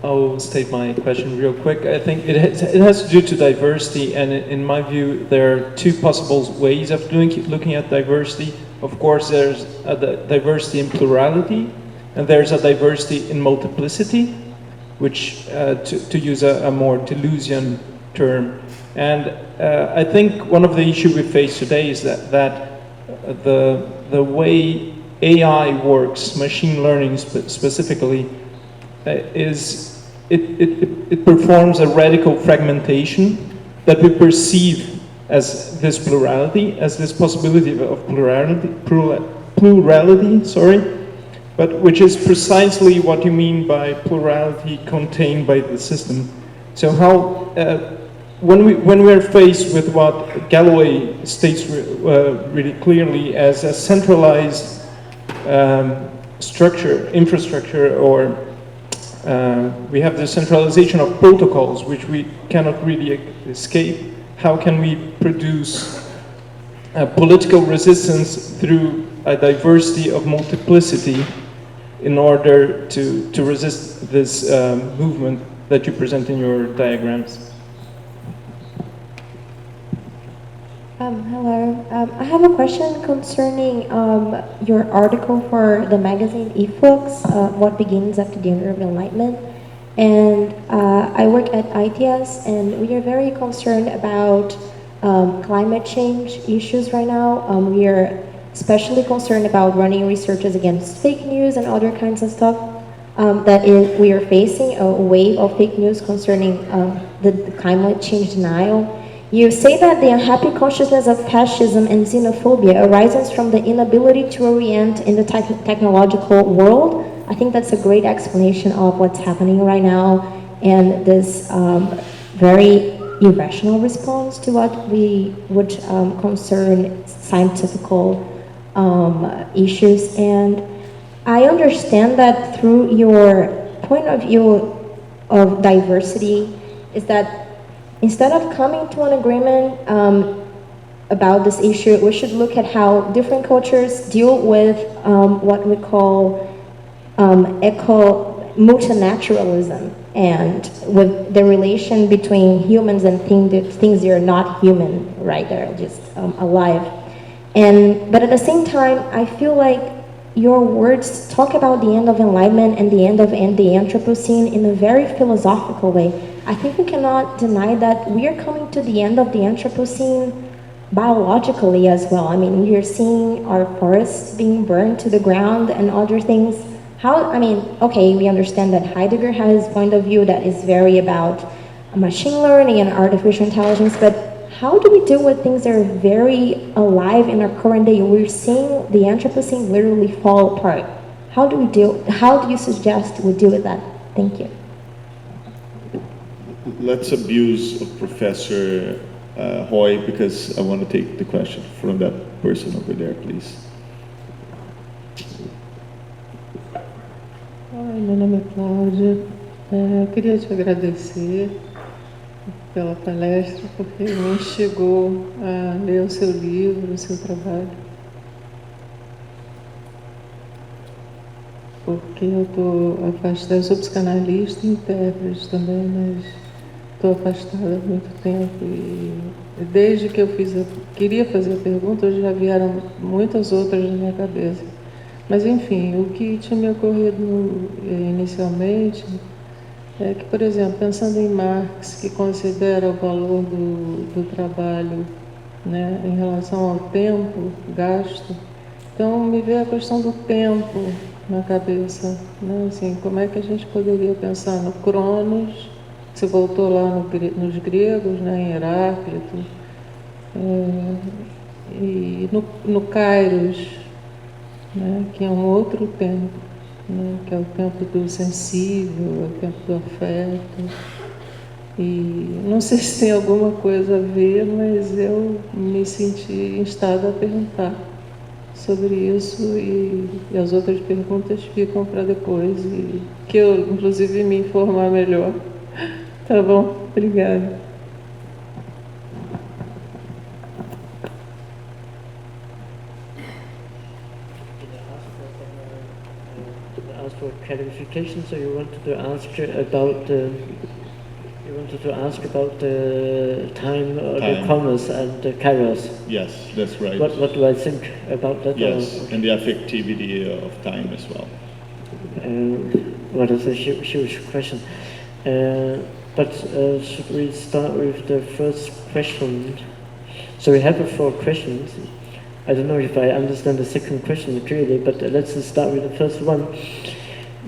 I'll state my question real quick. I think it has to do to diversity, and in my view, there are two possible ways of looking at diversity. Of course, there's a diversity in plurality, and there's a diversity in multiplicity, which, to use a more Deleuzian term. And I think one of the issues we face today is that the way AI works, machine learning specifically, is it performs a radical fragmentation that we perceive as this plurality, as this possibility of plurality, but which is precisely what you mean by plurality contained by the system. So how, when we are faced with what Galloway states really clearly as a centralized infrastructure, or we have the centralization of protocols, which we cannot really escape. How can we produce political resistance through a diversity of multiplicity in order to resist this movement that you present in your diagrams? Hello. I have a question concerning your article for the magazine eFlux, What Begins After the End of Enlightenment. And I work at ITS, and we are very concerned about climate change issues right now. We are especially concerned about running researches against fake news and other kinds of stuff. We are facing a wave of fake news concerning the climate change denial. You say that the unhappy consciousness of fascism and xenophobia arises from the inability to orient in the technological world. I think that's a great explanation of what's happening right now, and this very irrational response to what we would concern scientific issues. And I understand that through your point of view of diversity is that instead of coming to an agreement about this issue, we should look at how different cultures deal with what we call multinaturalism, and with the relation between humans and things that are not human, right? They're just alive. But at the same time, I feel like your words talk about the end of enlightenment and the end of the Anthropocene in a very philosophical way. I think we cannot deny that we are coming to the end of the Anthropocene biologically as well. I mean, we are seeing our forests being burned to the ground and other things. Okay, we understand that Heidegger has a point of view that is very about machine learning and artificial intelligence, but how do we deal with things that are very alive in our current day? We're seeing the Anthropocene literally fall apart. How do you suggest we deal with that? Thank you. Let's abuse of Professor Hui, because I want to take the question from that person over there, please. Oi, meu nome é Cláudia. Eu queria te agradecer pela palestra, porque me instigou a ler o seu livro, o seu trabalho. Porque eu estou afastada, eu sou psicanalista e intérprete também, mas estou afastada há muito tempo e desde que eu queria fazer a pergunta, já vieram muitas outras na minha cabeça. Mas enfim, o que tinha me ocorrido inicialmente é que, por exemplo, pensando em Marx, que considera o valor do trabalho, né, em relação ao tempo gasto, então me veio a questão do tempo na cabeça, né? Assim, como é que a gente poderia pensar no Cronos? Você voltou lá nos gregos, né, em Heráclito, e no Kairos, né, que é um outro tempo, né, que é o tempo do sensível, é o tempo do afeto. E não sei se tem alguma coisa a ver, mas eu me senti instada a perguntar sobre isso, e as outras perguntas ficam para depois, e que eu, inclusive, me informar melhor. Tá bom? Obrigada. Ask for clarification. So you wanted to ask about the time, the commas and the kairos. Yes, that's right. What do I think about that? Yes, and the affectivity of time as well. Well, that's a huge question. But should we start with the first question? So we have 4 questions. I don't know if I understand the second question clearly, but let's start with the first one.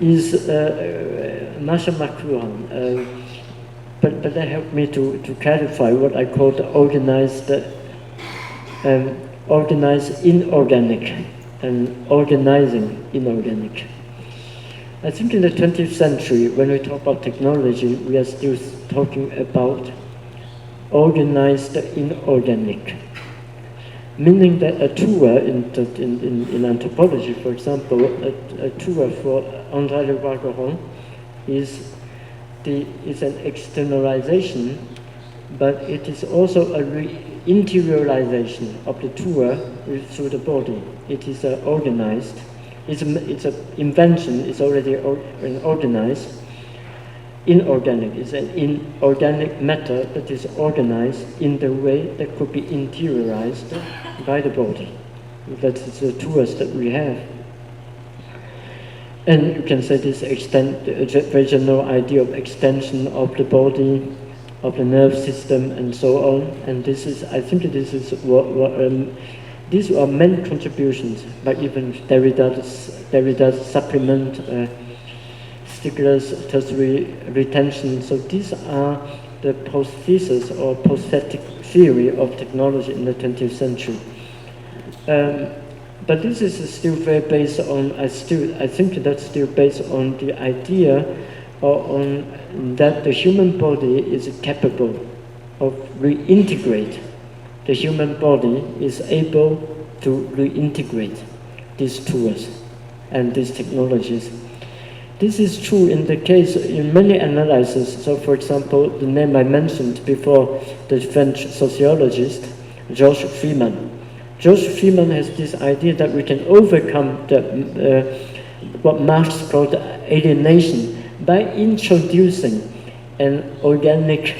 Is Masha McLuhan, but that helped me to clarify what I call the organized inorganic and organizing inorganic. I think in the 20th century, when we talk about technology, we are still talking about organized inorganic, meaning that a tour in anthropology, for example, a tour for André Leroy-Goron is an externalization, but it is also a interiorization of the tour through the body. It is organized. It's an invention. It's already organized. Inorganic is an inorganic matter that is organized in the way that could be interiorized by the body. That is the tours that we have. And you can say this very general idea of extension of the body, of the nerve system, and so on. And this is, I think, this is these are main contributions by even Derrida's supplement, Stigler's tertiary retention. So these are the post-thesis or post-thetic theory of technology in the 20th century. But this is still very based on, I think that's still based on the idea on that the human body is capable of reintegrate. The human body is able to reintegrate these tools and these technologies. This is true in the case in many analyses. So, for example, the name I mentioned before, the French sociologist Georges Friedman. Georges Friedman has this idea that we can overcome what Marx called alienation by introducing an organic,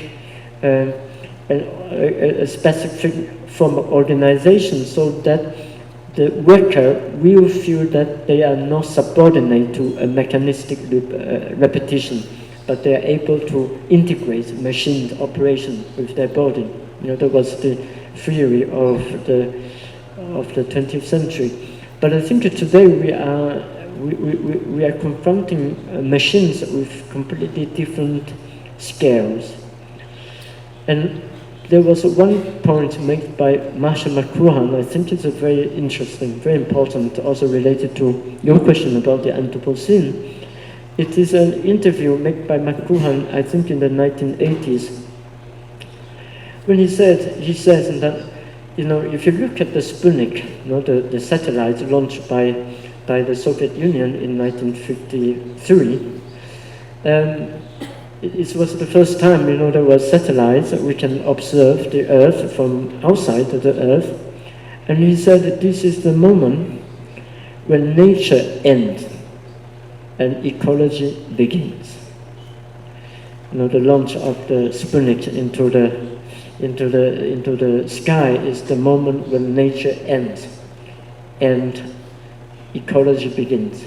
a specific form of organization, so that the worker will feel that they are not subordinate to a mechanistic repetition, but they are able to integrate machine operation with their body. You know, that was the theory of the 20th century. But I think today we are confronting machines with completely different scales. And there was one point made by Masha McLuhan, I think it's a very interesting, very important, also related to your question about the Anthropocene. It is an interview made by McLuhan, I think in the 1980s, when he says that, you know, if you look at the Sputnik, you know, the satellite launched by the Soviet Union in 1953, it was the first time, you know, there were satellites that we can observe the Earth from outside of the Earth. And he said that this is the moment when nature ends and ecology begins. You know, the launch of the Sputnik into the sky is the moment when nature ends and ecology begins,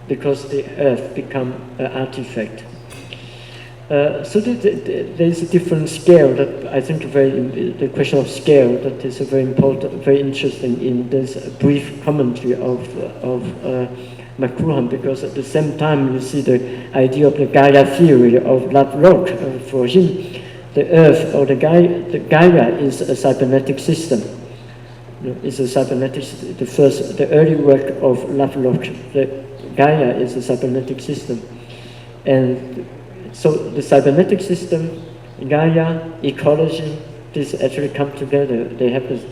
because the Earth becomes an artifact. So there's a different scale that I think the question of scale that is very important, very interesting in this brief commentary of McLuhan, because at the same time you see the idea of the Gaia theory of Lovelock. For him, the Earth or the Gaia is a cybernetic system. It's a cybernetic. The early work of Lovelock, the Gaia is a cybernetic system, and so the cybernetic system, Gaia, ecology, these actually come together. They have this,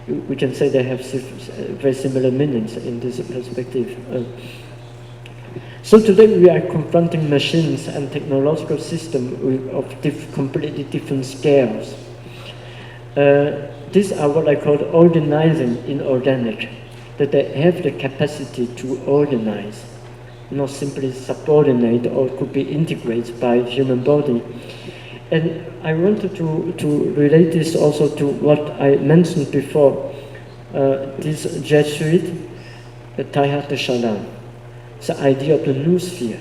we can say they have very similar meanings in this perspective. So today we are confronting machines and technological systems of completely different scales. These are what I call organizing inorganic, that they have the capacity to organize, not simply subordinate or could be integrated by human body. And I wanted to relate this also to what I mentioned before, this Jesuit, Teilhard de Chardin, the idea of the noosphere.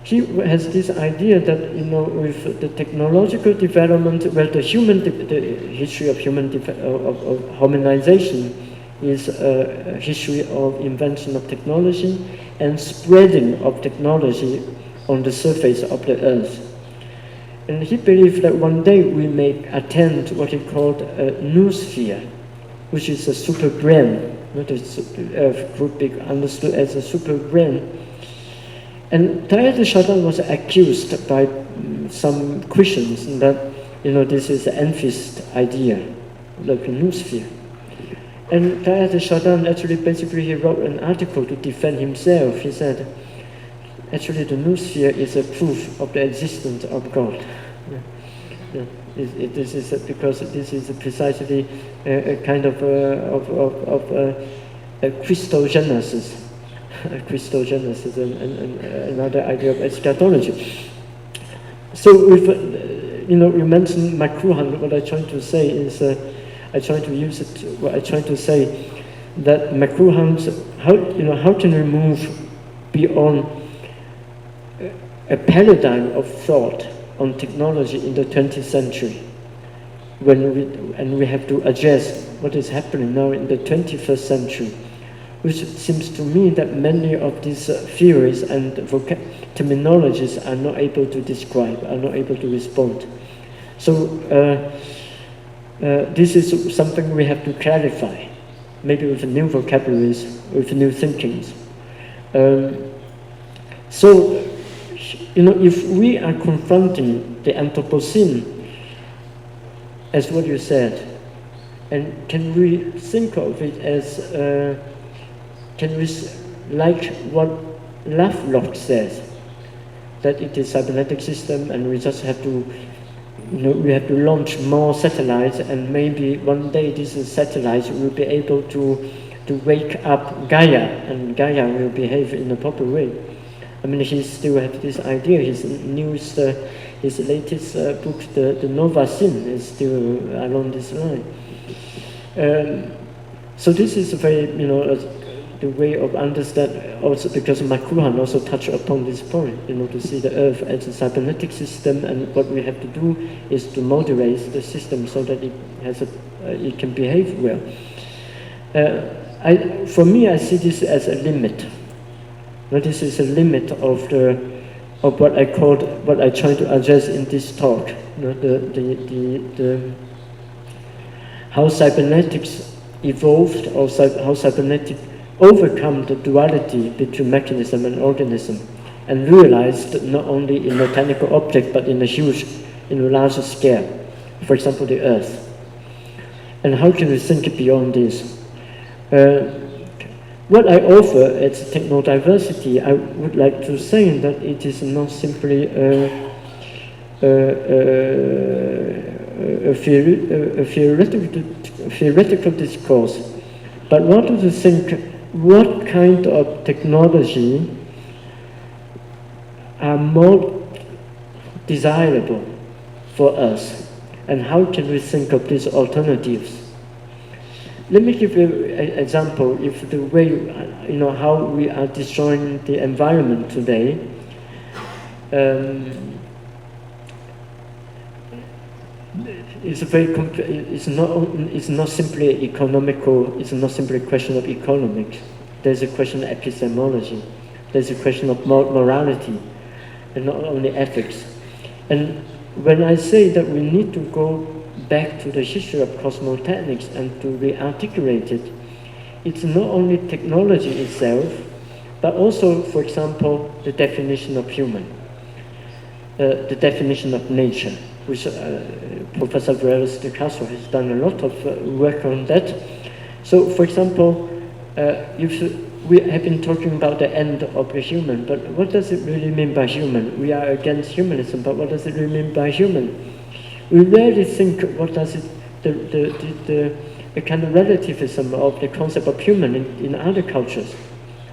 He has this idea that, with the technological development, the history of of hominization is a history of invention of technology and spreading of technology on the surface of the earth. And he believed that one day we may attain what he called a noosphere, which is a super brain, not the Earth could be understood as a super brain. And Teilhard de Chardin was accused by some Christians that, this is an atheist idea, like a noosphere. And Teilhard de Chardin actually he wrote an article to defend himself. He said, actually the noosphere is a proof of the existence of God. This is because this is precisely a kind of a Christogenesis. Christogenesis and another idea of eschatology. So, you mentioned McLuhan. What I'm trying to say is, I'm trying to say that McLuhan's how can we move beyond a paradigm of thought on technology in the 20th century, when we have to address what is happening now in the 21st century. Which seems to me that many of these theories and terminologies are not able to describe, are not able to respond. So this is something we have to clarify, maybe with new vocabularies, with new thinkings. So, if we are confronting the Anthropocene, as what you said, and can we think of it as can we, like what Lovelock says, that it is a cybernetic system and we just have to, we have to launch more satellites, and maybe one day these satellites will be able to wake up Gaia, and Gaia will behave in a proper way. I mean, he still has this idea. His latest book, the Nova Sin, is still along this line. So this is very, the way of understand, also because McLuhan also touched upon this point, to see the Earth as a cybernetic system, and what we have to do is to moderate the system so that it can behave well. For me, I see this as a limit. This is a limit of what I try to address in this talk. How cybernetics evolved, or how cybernetics overcome the duality between mechanism and organism, and realized not only in a technical object but in a larger scale, for example the Earth. And how can we think beyond this? What I offer as techno-diversity, I would like to say that it is not simply a theoretical discourse, but rather to think what kind of technology are more desirable for us, and how can we think of these alternatives. Let me give you an example. If the way, how we are destroying the environment today, it's not simply economical. It's not simply a question of economics. there's a question of epistemology, there's a question of morality, and not only ethics. And when I say that we need to go back to the history of cosmotechnics and to re-articulate it, it's not only technology itself, but also, for example, the definition of human, the definition of nature, which Professor Victa de Carvalho has done a lot of work on that. So, for example, we have been talking about the end of the human, but what does it really mean by human? We are against humanism, but what does it really mean by human? We rarely think what does it, the kind of relativism of the concept of human in other cultures.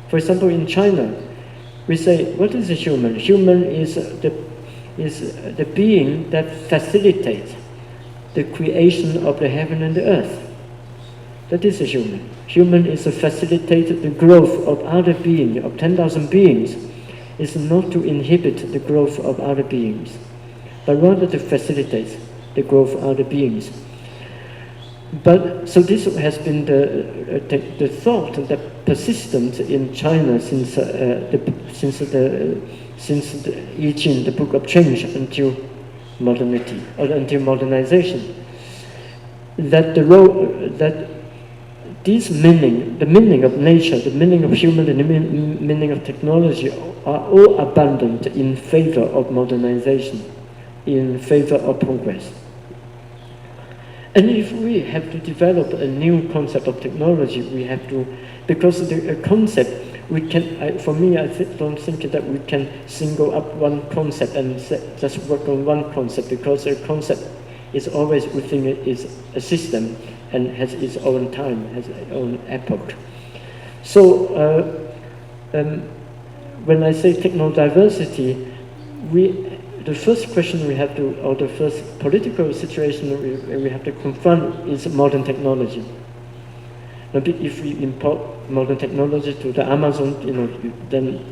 For example, in China, we say, what is a human? Human is the being that facilitates the creation of the heaven and the earth. That is a human. Human is to facilitate the growth of other beings, of 10,000 beings, is not to inhibit the growth of other beings, but rather to facilitate the growth of other beings. But so this has been the thought that persistent in China since the I Ching, the Book of Change, until modernity or until modernization. That this meaning, the meaning of nature, the meaning of human, and the meaning of technology are all abundant in favor of modernization, in favor of progress. And if we have to develop a new concept of technology, we have to, because the concept, we can, for me, I don't think that we can single up one concept and just work on one concept, because a concept is always within a system and has its own time, has its own epoch. So when I say techno-diversity, the first question we have to, or the first political situation we have to confront is modern technology. Now, if we import modern technology to the Amazon, then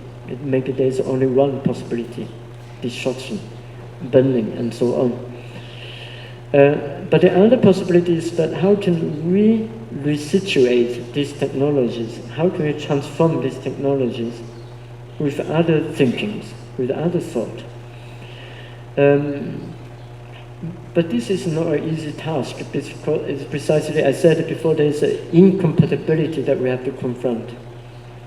maybe there's only one possibility: destruction, burning, and so on. But the other possibility is that how can we resituate these technologies? How can we transform these technologies with other thinkings, with other thought? But this is not an easy task, because it's precisely, I said it before, there is an incompatibility that we have to confront.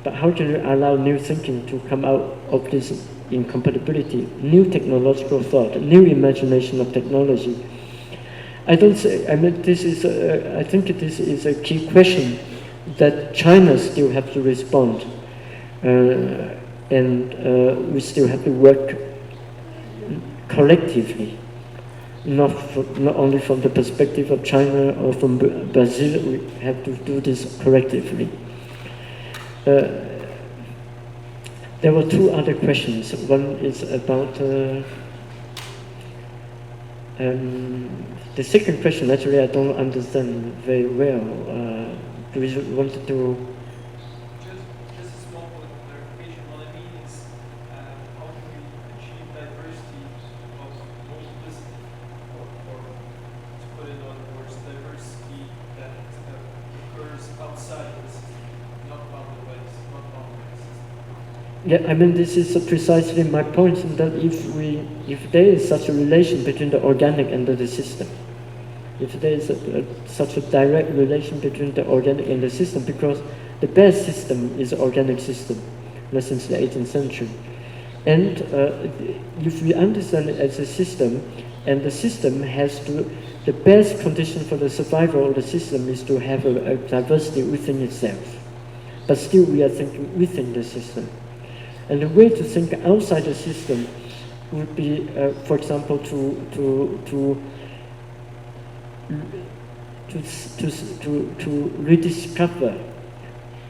But how can we allow new thinking to come out of this incompatibility, new technological thought, new imagination of technology? I think this is a key question that China still have to respond, and we still have to work collectively, not only from the perspective of China or from Brazil. We have to do this collectively. There were two other questions. One is about the second question. Actually, I don't understand very well. Do we want to? Just a small point of clarification. What I mean is, how can we achieve diversity of multiplicity, or to put it in other words, diversity that occurs outside of the system, not bounded by the system. Yeah, this is precisely my point, that if there is such a relation between the organic and the system, if there is such a direct relation between the organic and the system, because the best system is the organic system, since the 18th century. And if we understand it as a system, and the system has to, the best condition for the survival of the system is to have a diversity within itself. But still we are thinking within the system. And the way to think outside the system would be, for example, to rediscover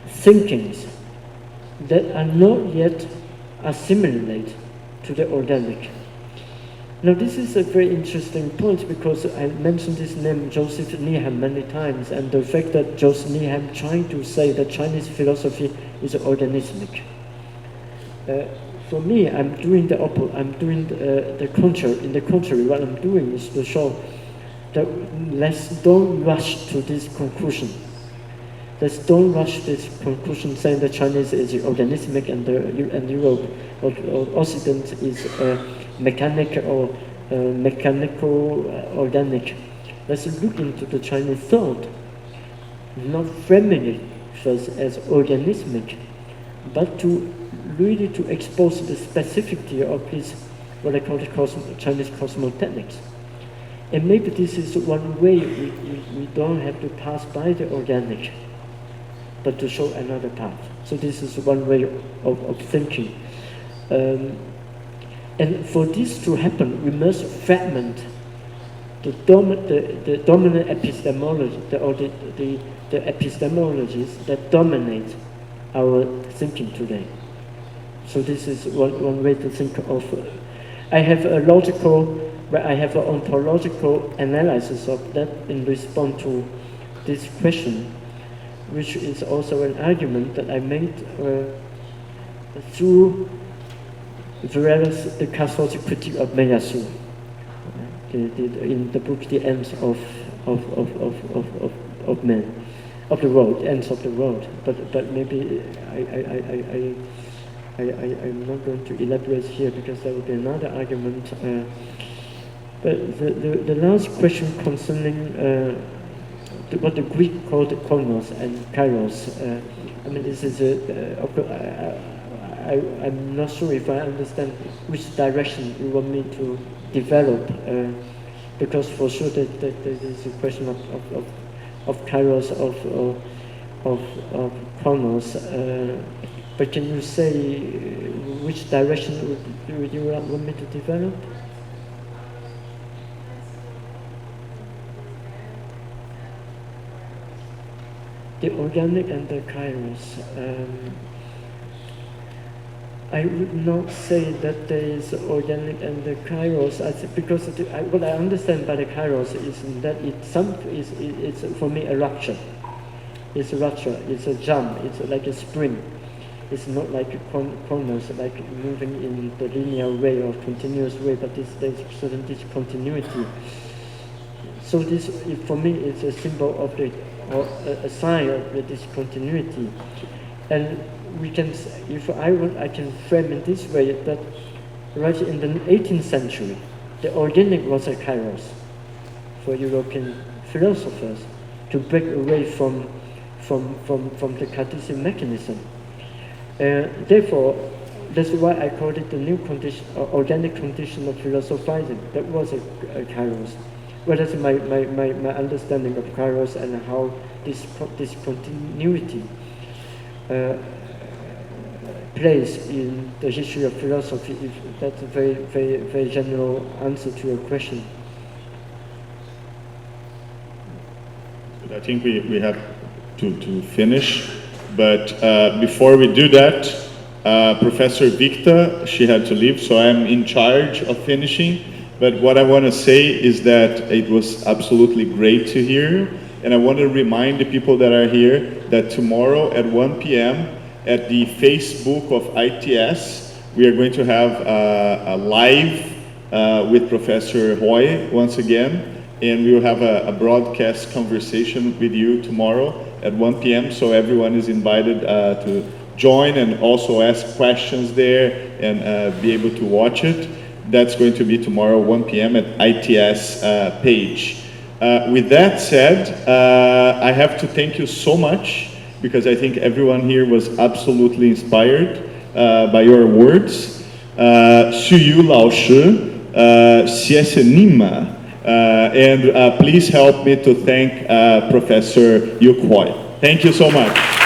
thinkings that are not yet assimilated to the organic. Now, this is a very interesting point, because I mentioned this name, Joseph Needham, many times, and the fact that Joseph Needham trying to say that Chinese philosophy is organismic. For me, I'm doing the opposite. I'm doing the contrary. In the contrary, what I'm doing is to show that don't rush to this conclusion. Let's don't rush this conclusion saying the Chinese is organismic and Europe or Occident is mechanical organic. Let's look into the Chinese thought, not framing it first as organismic, but to really to expose the specificity of this, what I call the Chinese cosmotechnics. And maybe this is one way we don't have to pass by the organic, but to show another path. So this is one way of thinking. And for this to happen, we must fragment the dominant epistemology, the epistemologies that dominate our thinking today. So this is one way to think of. I have a logical, but I have an ontological analysis of that in response to this question, which is also an argument that I made through Virada's the cathartic critique of Meyasu, in the book The Ends of Man, of the world, Ends of the World. But maybe I'm not going to elaborate here because there will be another argument. But the last question concerning what the Greek called chronos and kairos. I mean, this is I'm not sure if I understand which direction you want me to develop, because for sure that there is a question of kairos, of chronos. But can you say which direction would you want me to develop? The organic and the kairos. I would not say that there is organic and the kairos, because what I understand by the kairos is that it's for me a rupture. It's a rupture, it's a jump, it's like a spring. It's not like a chronos, like moving in the linear way or continuous way, but there's certain discontinuity. So this, for me, is a symbol of a sign of the discontinuity. And we can, I can frame it this way, that right in the 18th century, the organic was a kairos for European philosophers to break away from the Cartesian mechanism. Therefore, that's why I called it the new condition, organic condition of philosophizing. That was a kairos. Well, that's my understanding of kairos and how this continuity plays in the history of philosophy. If that's a very, very, very general answer to your question. I think we have to finish, but before we do that, Professor Victa, she had to leave, so I'm in charge of finishing. But what I want to say is that it was absolutely great to hear, and I want to remind the people that are here that tomorrow at 1 p.m. at the Facebook of ITS, we are going to have a live with Professor Hui once again, and we will have a broadcast conversation with you tomorrow at 1 p.m. So everyone is invited to join and also ask questions there and be able to watch it. That's going to be tomorrow 1 p.m. at ITS page. With that said, I have to thank you so much, because I think everyone here was absolutely inspired by your words. 续语老师, 谢谢你们, and please help me to thank Professor Yuk Hui. Thank you so much.